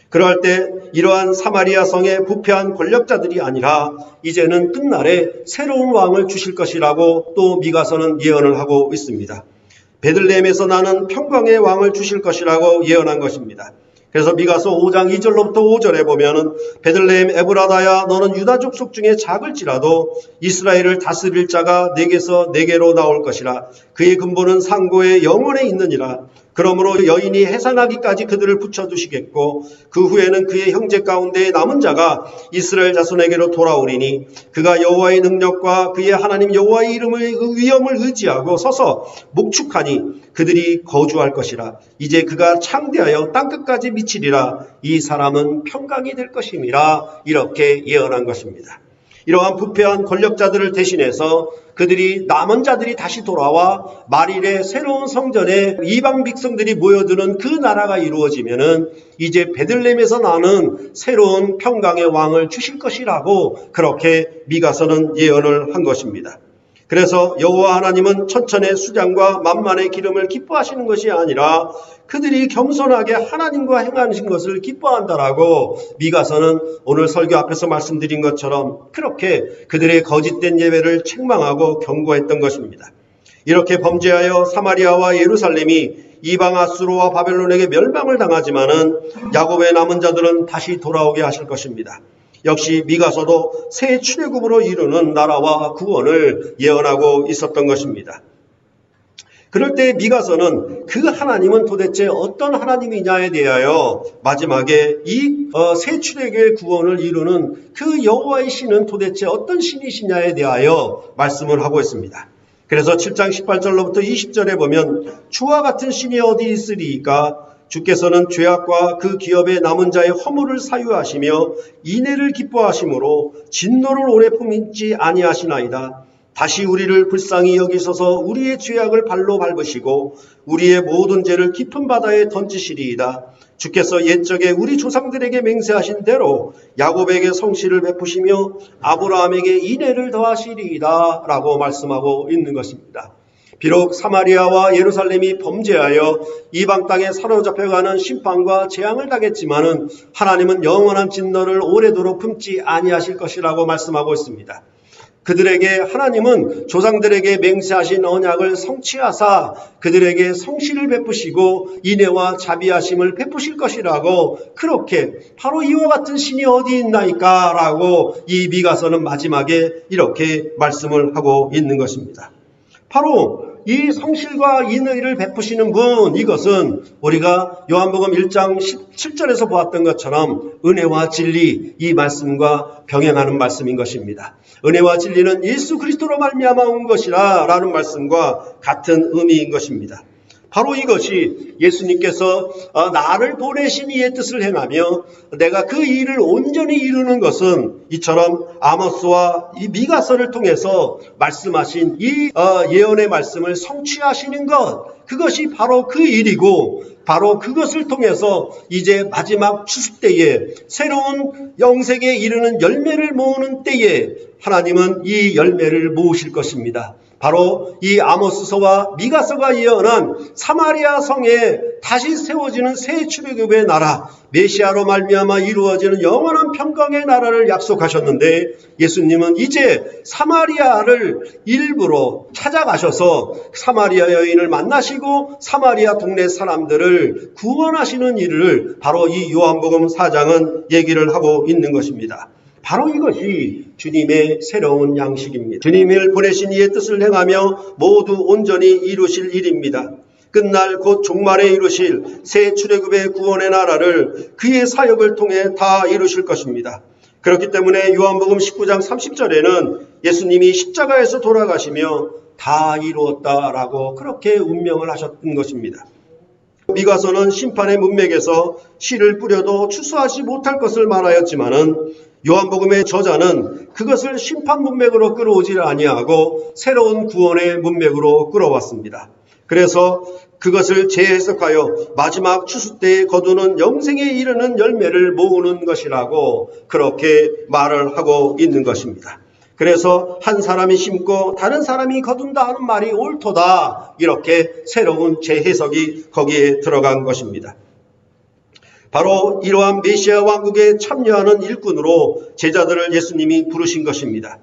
그럴 때 이러한 사마리아 성의 부패한 권력자들이 아니라 이제는 끝날에 새로운 왕을 주실 것이라고 또 미가서는 예언을 하고 있습니다. 베들레헴에서 나는 평강의 왕을 주실 것이라고 예언한 것입니다. 그래서 미가서 5장 2절로부터 5절에 보면은 베들레헴 에브라다야 너는 유다 족속 중에 작을지라도 이스라엘을 다스릴 자가 내게서 내게로 나올 것이라. 그의 근본은 상고의 영원에 있느니라. 그러므로 여인이 해산하기까지 그들을 붙여두시겠고 그 후에는 그의 형제 가운데 남은 자가 이스라엘 자손에게로 돌아오리니 그가 여호와의 능력과 그의 하나님 여호와의 이름의 위엄을 의지하고 서서 목축하니 그들이 거주할 것이라. 이제 그가 창대하여 땅끝까지 미치리라. 이 사람은 평강이 될 것임이라. 이렇게 예언한 것입니다. 이러한 부패한 권력자들을 대신해서 그들이 남은 자들이 다시 돌아와 말일에 새로운 성전에 이방 백성들이 모여드는 그 나라가 이루어지면은 이제 베들레헴에서 나는 새로운 평강의 왕을 주실 것이라고 그렇게 미가서는 예언을 한 것입니다. 그래서 여호와 하나님은 천천의 수장과 만만의 기름을 기뻐하시는 것이 아니라 그들이 겸손하게 하나님과 행하신 것을 기뻐한다라고 미가서는 오늘 설교 앞에서 말씀드린 것처럼 그렇게 그들의 거짓된 예배를 책망하고 경고했던 것입니다. 이렇게 범죄하여 사마리아와 예루살렘이 이방 아수르와 바벨론에게 멸망을 당하지만은 야곱의 남은 자들은 다시 돌아오게 하실 것입니다. 역시 미가서도 새 출애굽으로 이루는 나라와 구원을 예언하고 있었던 것입니다. 그럴 때 미가서는 그 하나님은 도대체 어떤 하나님이냐에 대하여 마지막에 이 새 출애굽의 구원을 이루는 그 여호와의 신은 도대체 어떤 신이시냐에 대하여 말씀을 하고 있습니다. 그래서 7장 18절로부터 20절에 보면 주와 같은 신이 어디 있으리이까 주께서는 죄악과 그 기업의 남은 자의 허물을 사유하시며 인애를 기뻐하심으로 진노를 오래 품지 아니하시나이다. 다시 우리를 불쌍히 여기소서 우리의 죄악을 발로 밟으시고 우리의 모든 죄를 깊은 바다에 던지시리이다. 주께서 옛적에 우리 조상들에게 맹세하신 대로 야곱에게 성실을 베푸시며 아브라함에게 인애를 더하시리이다 라고 말씀하고 있는 것입니다. 비록 사마리아와 예루살렘이 범죄하여 이방 땅에 사로잡혀가는 심판과 재앙을 당했지만은 하나님은 영원한 진노를 오래도록 품지 아니하실 것이라고 말씀하고 있습니다. 그들에게 하나님은 조상들에게 맹세하신 언약을 성취하사 그들에게 성실을 베푸시고 인애와 자비하심을 베푸실 것이라고 그렇게 바로 이와 같은 신이 어디 있나이까 라고 이 미가서는 마지막에 이렇게 말씀을 하고 있는 것입니다. 바로 이 성실과 인의를 베푸시는 분, 이것은 우리가 요한복음 1장 17절에서 보았던 것처럼 은혜와 진리, 이 말씀과 병행하는 말씀인 것입니다. 은혜와 진리는 예수 그리스도로 말미암아 온 것이라 라는 말씀과 같은 의미인 것입니다. 바로 이것이 예수님께서 나를 보내신 이의 뜻을 행하며 내가 그 일을 온전히 이루는 것은 이처럼 아모스와 이 미가서를 통해서 말씀하신 이 예언의 말씀을 성취하시는 것, 그것이 바로 그 일이고 바로 그것을 통해서 이제 마지막 추수 때에 새로운 영생에 이르는 열매를 모으는 때에 하나님은 이 열매를 모으실 것입니다. 바로 이 아모스서와 미가서가 예언한 사마리아 성에 다시 세워지는 새 출애굽의 나라, 메시아로 말미암아 이루어지는 영원한 평강의 나라를 약속하셨는데 예수님은 이제 사마리아를 일부러 찾아가셔서 사마리아 여인을 만나시고 사마리아 동네 사람들을 구원하시는 일을 바로 이 요한복음 4장은 얘기를 하고 있는 것입니다. 바로 이것이 주님의 새로운 양식입니다. 주님을 보내신 이의 뜻을 행하며 모두 온전히 이루실 일입니다. 끝날 곧 종말에 이루실 새 출애굽의 구원의 나라를 그의 사역을 통해 다 이루실 것입니다. 그렇기 때문에 요한복음 19장 30절에는 예수님이 십자가에서 돌아가시며 다 이루었다라고 그렇게 운명을 하셨던 것입니다. 미가서는 심판의 문맥에서 씨를 뿌려도 추수하지 못할 것을 말하였지만은 요한복음의 저자는 그것을 심판 문맥으로 끌어오지 아니하고 새로운 구원의 문맥으로 끌어왔습니다. 그래서 그것을 재해석하여 마지막 추수 때에 거두는 영생에 이르는 열매를 모으는 것이라고 그렇게 말을 하고 있는 것입니다. 그래서 한 사람이 심고 다른 사람이 거둔다 하는 말이 옳도다, 이렇게 새로운 재해석이 거기에 들어간 것입니다. 바로 이러한 메시아 왕국에 참여하는 일꾼으로 제자들을 예수님이 부르신 것입니다.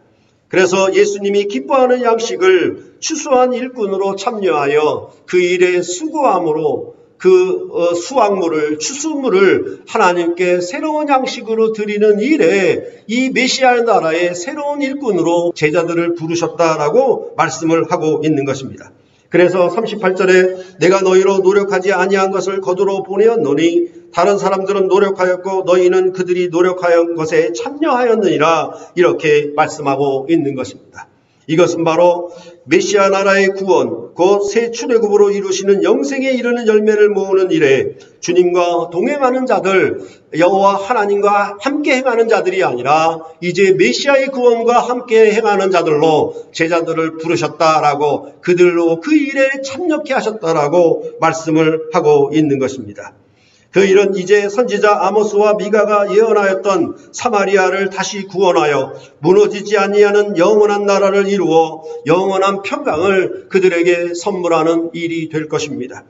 그래서 예수님이 기뻐하는 양식을 추수한 일꾼으로 참여하여 그 일에 수고함으로 그 수확물을, 추수물을 하나님께 새로운 양식으로 드리는 일에 이 메시아 나라의 새로운 일꾼으로 제자들을 부르셨다라고 말씀을 하고 있는 것입니다. 그래서 38절에 내가 너희로 노력하지 아니한 것을 거두러 보내었노니 다른 사람들은 노력하였고 너희는 그들이 노력하였던 것에 참여하였느니라, 이렇게 말씀하고 있는 것입니다. 이것은 바로 메시아 나라의 구원, 곧 새 출애굽으로 이루시는 영생에 이르는 열매를 모으는 일에 주님과 동행하는 자들, 여호와 하나님과 함께 행하는 자들이 아니라 이제 메시아의 구원과 함께 행하는 자들로 제자들을 부르셨다라고, 그들로 그 일에 참여케 하셨다라고 말씀을 하고 있는 것입니다. 그 일은 이제 선지자 아모스와 미가가 예언하였던 사마리아를 다시 구원하여 무너지지 아니하는 영원한 나라를 이루어 영원한 평강을 그들에게 선물하는 일이 될 것입니다.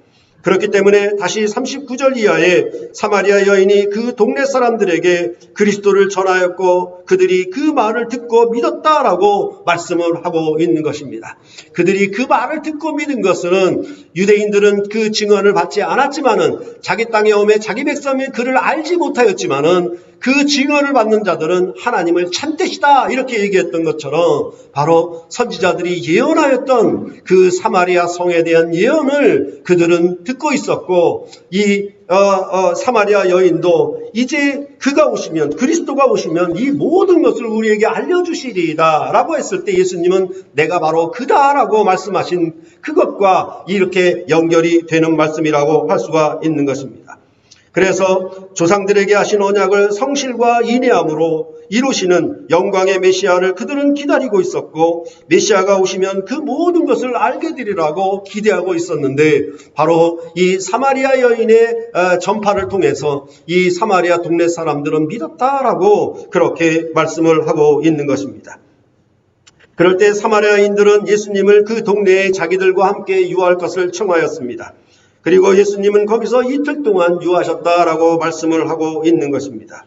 그렇기 때문에 다시 39절 이하에 사마리아 여인이 그 동네 사람들에게 그리스도를 전하였고 그들이 그 말을 듣고 믿었다라고 말씀을 하고 있는 것입니다. 그들이 그 말을 듣고 믿은 것은 유대인들은 그 증언을 받지 않았지만은 자기 땅에 오매 자기 백성이 그를 알지 못하였지만은 그 증언을 받는 자들은 하나님을 참되시다, 이렇게 얘기했던 것처럼 바로 선지자들이 예언하였던 그 사마리아 성에 대한 예언을 그들은 듣고 있었고, 이 사마리아 여인도 이제 그가 오시면, 그리스도가 오시면 이 모든 것을 우리에게 알려주시리이다 라고 했을 때 예수님은 내가 바로 그다라고 말씀하신 그것과 이렇게 연결이 되는 말씀이라고 할 수가 있는 것입니다. 그래서 조상들에게 하신 언약을 성실과 인내함으로 이루시는 영광의 메시아를 그들은 기다리고 있었고, 메시아가 오시면 그 모든 것을 알게 되리라고 기대하고 있었는데, 바로 이 사마리아 여인의 전파를 통해서 이 사마리아 동네 사람들은 믿었다라고 그렇게 말씀을 하고 있는 것입니다. 그럴 때 사마리아인들은 예수님을 그 동네에 자기들과 함께 유할 것을 청하였습니다. 그리고 예수님은 거기서 이틀 동안 유하셨다라고 말씀을 하고 있는 것입니다.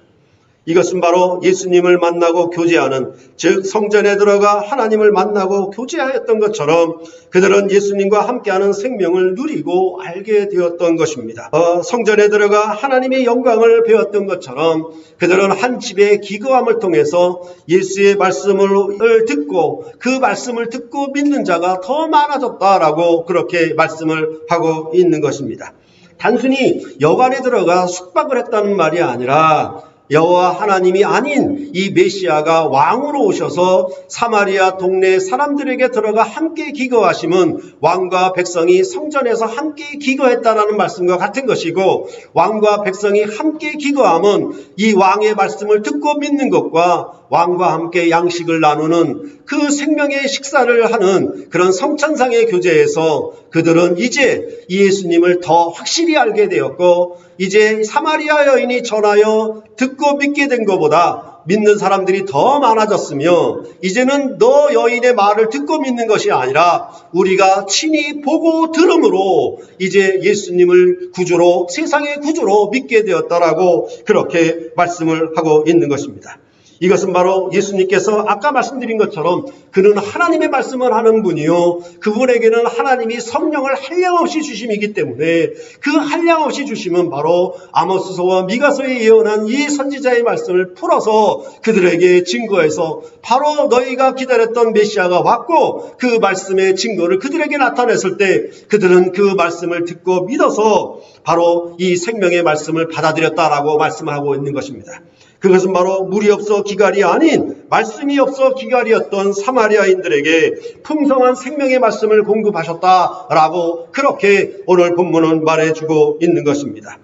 이것은 바로 예수님을 만나고 교제하는, 즉 성전에 들어가 하나님을 만나고 교제하였던 것처럼 그들은 예수님과 함께하는 생명을 누리고 알게 되었던 것입니다. 성전에 들어가 하나님의 영광을 배웠던 것처럼 그들은 한 집의 기거함을 통해서 예수의 말씀을 듣고 그 말씀을 듣고 믿는 자가 더 많아졌다라고 그렇게 말씀을 하고 있는 것입니다. 단순히 여관에 들어가 숙박을 했다는 말이 아니라 여호와 하나님이 아닌 이 메시아가 왕으로 오셔서 사마리아 동네 사람들에게 들어가 함께 기거하심은 왕과 백성이 성전에서 함께 기거했다라는 말씀과 같은 것이고, 왕과 백성이 함께 기거함은 이 왕의 말씀을 듣고 믿는 것과 왕과 함께 양식을 나누는 그 생명의 식사를 하는 그런 성찬상의 교제에서 그들은 이제 예수님을 더 확실히 알게 되었고, 이제 사마리아 여인이 전하여 듣고 믿게 된 것보다 믿는 사람들이 더 많아졌으며, 이제는 너 여인의 말을 듣고 믿는 것이 아니라 우리가 친히 보고 들음으로 이제 예수님을 구주로, 세상의 구주로 믿게 되었다라고 그렇게 말씀을 하고 있는 것입니다. 이것은 바로 예수님께서 아까 말씀드린 것처럼 그는 하나님의 말씀을 하는 분이요, 그분에게는 하나님이 성령을 한량없이 주심이기 때문에 그 한량없이 주심은 바로 아모스서와 미가서에 예언한 이 선지자의 말씀을 풀어서 그들에게 증거해서 바로 너희가 기다렸던 메시아가 왔고 그 말씀의 증거를 그들에게 나타냈을 때 그들은 그 말씀을 듣고 믿어서 바로 이 생명의 말씀을 받아들였다라고 말씀하고 있는 것입니다. 그것은 바로 물이 없어 기갈이 아닌 말씀이 없어 기갈이었던 사마리아인들에게 풍성한 생명의 말씀을 공급하셨다라고 그렇게 오늘 본문은 말해주고 있는 것입니다.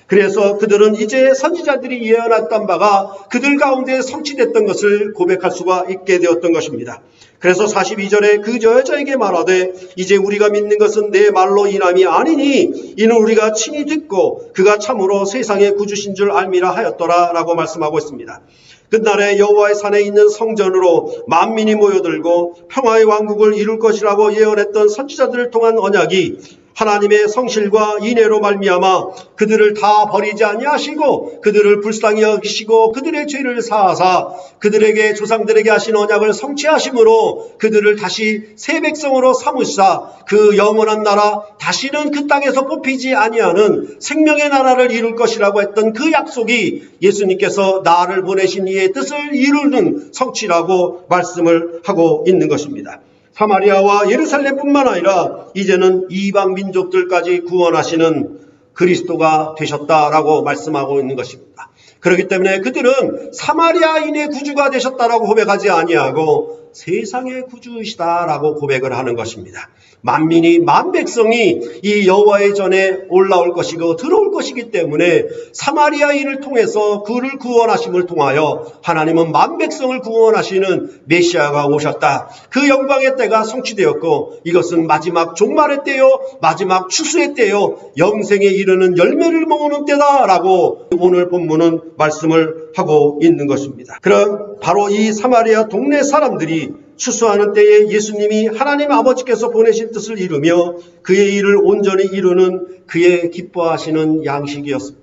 그래서 그들은 이제 선지자들이 예언했던 바가 그들 가운데 성취됐던 것을 고백할 수가 있게 되었던 것입니다. 그래서 42절에 그 여자에게 말하되 이제 우리가 믿는 것은 내 말로 인함이 아니니 이는 우리가 친히 듣고 그가 참으로 세상의 구주신 줄 알미라 하였더라 라고 말씀하고 있습니다. 그날에 여호와의 산에 있는 성전으로 만민이 모여들고 평화의 왕국을 이룰 것이라고 예언했던 선지자들을 통한 언약이 하나님의 성실과 인애로 말미암아 그들을 다 버리지 아니하시고 그들을 불쌍히 여기시고 그들의 죄를 사하사 그들에게 조상들에게 하신 언약을 성취하심으로 그들을 다시 새 백성으로 삼으시사 그 영원한 나라, 다시는 그 땅에서 뽑히지 아니하는 생명의 나라를 이룰 것이라고 했던 그 약속이 예수님께서 나를 보내신 이의 뜻을 이루는 성취라고 말씀을 하고 있는 것입니다. 사마리아와 예루살렘뿐만 아니라 이제는 이방 민족들까지 구원하시는 그리스도가 되셨다라고 말씀하고 있는 것입니다. 그렇기 때문에 그들은 사마리아인의 구주가 되셨다라고 고백하지 아니하고 세상의 구주이시다라고 고백을 하는 것입니다. 만민이, 만백성이 이 여호와의 전에 올라올 것이고 들어올 것이기 때문에 사마리아인을 통해서 그를 구원하심을 통하여 하나님은 만백성을 구원하시는 메시아가 오셨다. 그 영광의 때가 성취되었고 이것은 마지막 종말의 때요, 마지막 추수의 때요, 영생에 이르는 열매를 모으는 때다라고 오늘 본문은 말씀을 하고 있는 것입니다. 그럼 바로 이 사마리아 동네 사람들이 추수하는 때에 예수님이 하나님 아버지께서 보내신 뜻을 이루며 그의 일을 온전히 이루는 그의 기뻐하시는 양식이었습니다.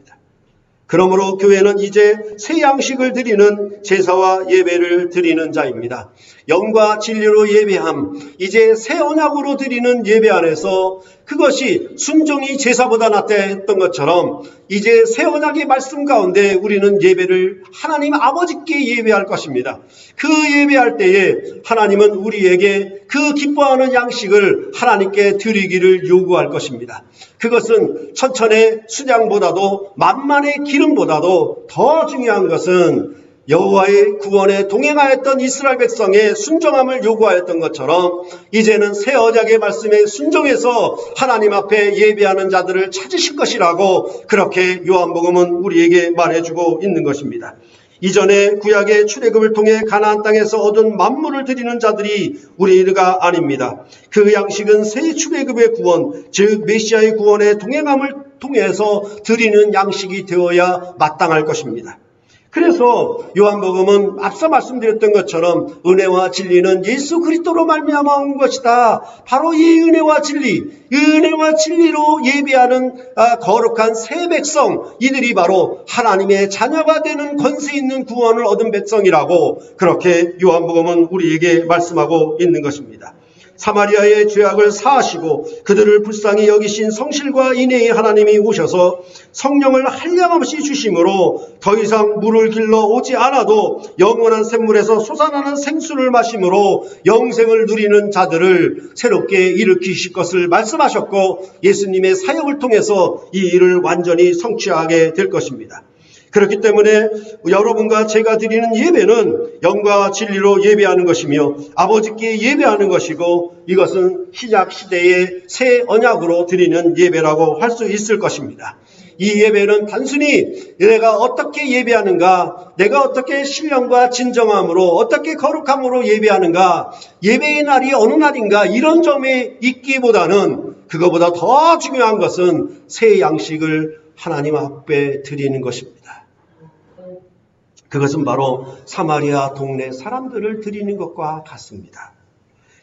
그러므로 교회는 이제 새 양식을 드리는 제사와 예배를 드리는 자입니다. 영과 진리로 예배함, 이제 새 언약으로 드리는 예배 안에서 그것이 순종이 제사보다 낫다 했던 것처럼 이제 새 언약의 말씀 가운데 우리는 예배를 하나님 아버지께 예배할 것입니다. 그 예배할 때에 하나님은 우리에게 그 기뻐하는 양식을 하나님께 드리기를 요구할 것입니다. 그것은 천천의 순양보다도 만만의 기름보다도 더 중요한 것은 여호와의 구원에 동행하였던 이스라엘 백성의 순종함을 요구하였던 것처럼 이제는 새 언약의 말씀에 순종해서 하나님 앞에 예배하는 자들을 찾으실 것이라고 그렇게 요한복음은 우리에게 말해주고 있는 것입니다. 이전에 구약의 출애굽을 통해 가나안 땅에서 얻은 만물을 드리는 자들이 우리가 아닙니다. 그 양식은 새 출애굽의 구원, 즉 메시아의 구원에 동행함을 통해서 드리는 양식이 되어야 마땅할 것입니다. 그래서 요한복음은 앞서 말씀드렸던 것처럼 은혜와 진리는 예수 그리스도로 말미암아 온 것이다. 바로 이 은혜와 진리, 은혜와 진리로 예배하는 거룩한 새 백성, 이들이 바로 하나님의 자녀가 되는 권세 있는 구원을 얻은 백성이라고 그렇게 요한복음은 우리에게 말씀하고 있는 것입니다. 사마리아의 죄악을 사하시고 그들을 불쌍히 여기신 성실과 인애의 하나님이 오셔서 성령을 한량없이 주심으로 더 이상 물을 길러 오지 않아도 영원한 샘물에서 솟아나는 생수를 마심으로 영생을 누리는 자들을 새롭게 일으키실 것을 말씀하셨고 예수님의 사역을 통해서 이 일을 완전히 성취하게 될 것입니다. 그렇기 때문에 여러분과 제가 드리는 예배는 영과 진리로 예배하는 것이며 아버지께 예배하는 것이고, 이것은 신약 시대의 새 언약으로 드리는 예배라고 할 수 있을 것입니다. 이 예배는 단순히 내가 어떻게 예배하는가, 내가 어떻게 신령과 진정함으로, 어떻게 거룩함으로 예배하는가, 예배의 날이 어느 날인가, 이런 점에 있기보다는, 그거보다 더 중요한 것은 새 양식을 하나님 앞에 드리는 것입니다. 그것은 바로 사마리아 동네 사람들을 드리는 것과 같습니다.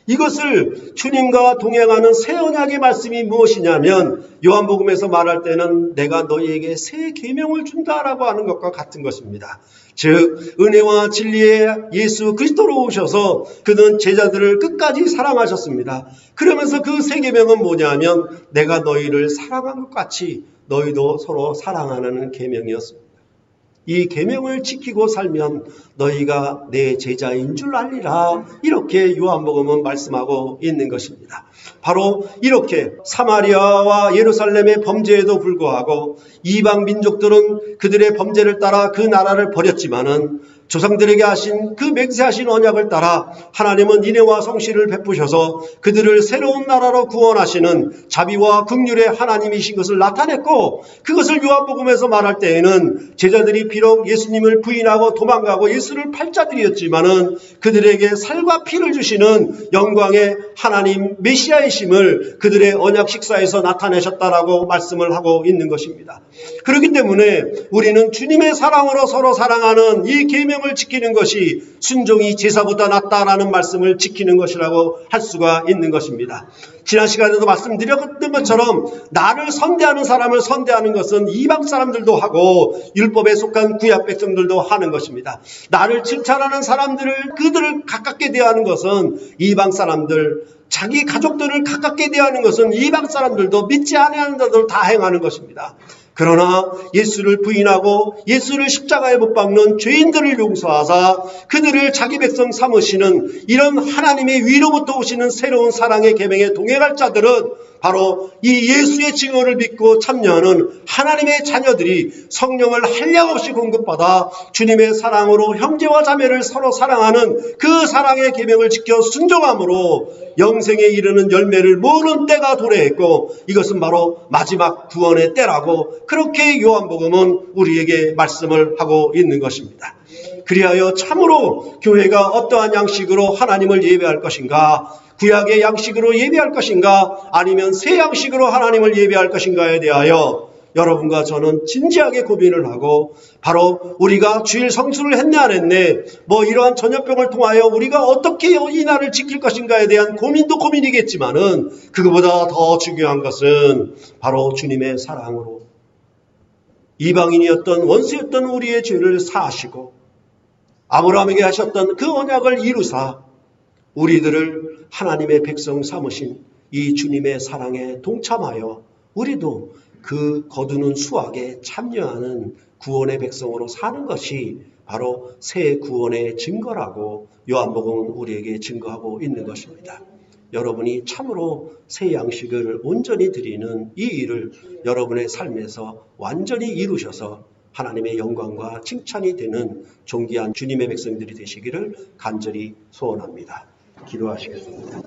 이것을 주님과 동행하는 새 언약의 말씀이 무엇이냐면, 요한복음에서 말할 때는 내가 너희에게 새 계명을 준다라고 하는 것과 같은 것입니다. 즉 은혜와 진리의 예수 그리스도로 오셔서 그는 제자들을 끝까지 사랑하셨습니다. 그러면서 그 새 계명은 뭐냐면, 내가 너희를 사랑한 것 같이 너희도 서로 사랑하는 계명이었습니다. 이 계명을 지키고 살면 너희가 내 제자인 줄 알리라, 이렇게 요한복음은 말씀하고 있는 것입니다. 바로 이렇게 사마리아와 예루살렘의 범죄에도 불구하고 이방 민족들은 그들의 범죄를 따라 그 나라를 버렸지만은 조상들에게 하신 그 맹세하신 언약을 따라 하나님은 인애와 성실을 베푸셔서 그들을 새로운 나라로 구원하시는 자비와 긍휼의 하나님이신 것을 나타냈고, 그것을 요한복음에서 말할 때에는 제자들이 비록 예수님을 부인하고 도망가고 예수를 팔자들이었지만은 그들에게 살과 피를 주시는 영광의 하나님 메시아이심을 그들의 언약 식사에서 나타내셨다라고 말씀을 하고 있는 것입니다. 그렇기 때문에 우리는 주님의 사랑으로 서로 사랑하는 이 계명을 지키는 것이 순종이 제사보다 낫다라는 말씀을 지키는 것이라고 할 수가 있는 것입니다. 지난 시간에도 말씀드렸던 것처럼 나를 선대하는 사람을 선대하는 것은 이방 사람들도 하고 율법에 속한 구약 백성들도 하는 것입니다. 나를 칭찬하는 사람들을, 그들을 가깝게 대하는 것은 이방 사람들, 자기 가족들을 가깝게 대하는 것은 이방 사람들도, 믿지 아니하는 자들 다 행하는 것입니다. 그러나 예수를 부인하고 예수를 십자가에 못 박는 죄인들을 용서하사 그들을 자기 백성 삼으시는 이런 하나님의 위로부터 오시는 새로운 사랑의 계명에 동행할 자들은 바로 이 예수의 증언을 믿고 참여하는 하나님의 자녀들이 성령을 한량없이 공급받아 주님의 사랑으로 형제와 자매를 서로 사랑하는 그 사랑의 계명을 지켜 순종함으로 영생에 이르는 열매를 모으는 때가 도래했고, 이것은 바로 마지막 구원의 때라고 그렇게 요한복음은 우리에게 말씀을 하고 있는 것입니다. 그리하여 참으로 교회가 어떠한 양식으로 하나님을 예배할 것인가, 구약의 양식으로 예배할 것인가, 아니면 새 양식으로 하나님을 예배할 것인가에 대하여 여러분과 저는 진지하게 고민을 하고, 바로 우리가 주일 성수를 했네 안 했네, 이러한 전염병을 통하여 우리가 어떻게 이 날을 지킬 것인가에 대한 고민도 고민이겠지만은, 그것보다 더 중요한 것은 바로 주님의 사랑으로 이방인이었던 원수였던 우리의 죄를 사하시고 아브라함에게 하셨던 그 언약을 이루사 우리들을 하나님의 백성 삼으신 이 주님의 사랑에 동참하여 우리도 그 거두는 수확에 참여하는 구원의 백성으로 사는 것이 바로 새 구원의 증거라고 요한복음은 우리에게 증거하고 있는 것입니다. 여러분이 참으로 새 양식을 온전히 드리는 이 일을 여러분의 삶에서 완전히 이루셔서 하나님의 영광과 칭찬이 되는 존귀한 주님의 백성들이 되시기를 간절히 소원합니다. 기도하시겠습니다.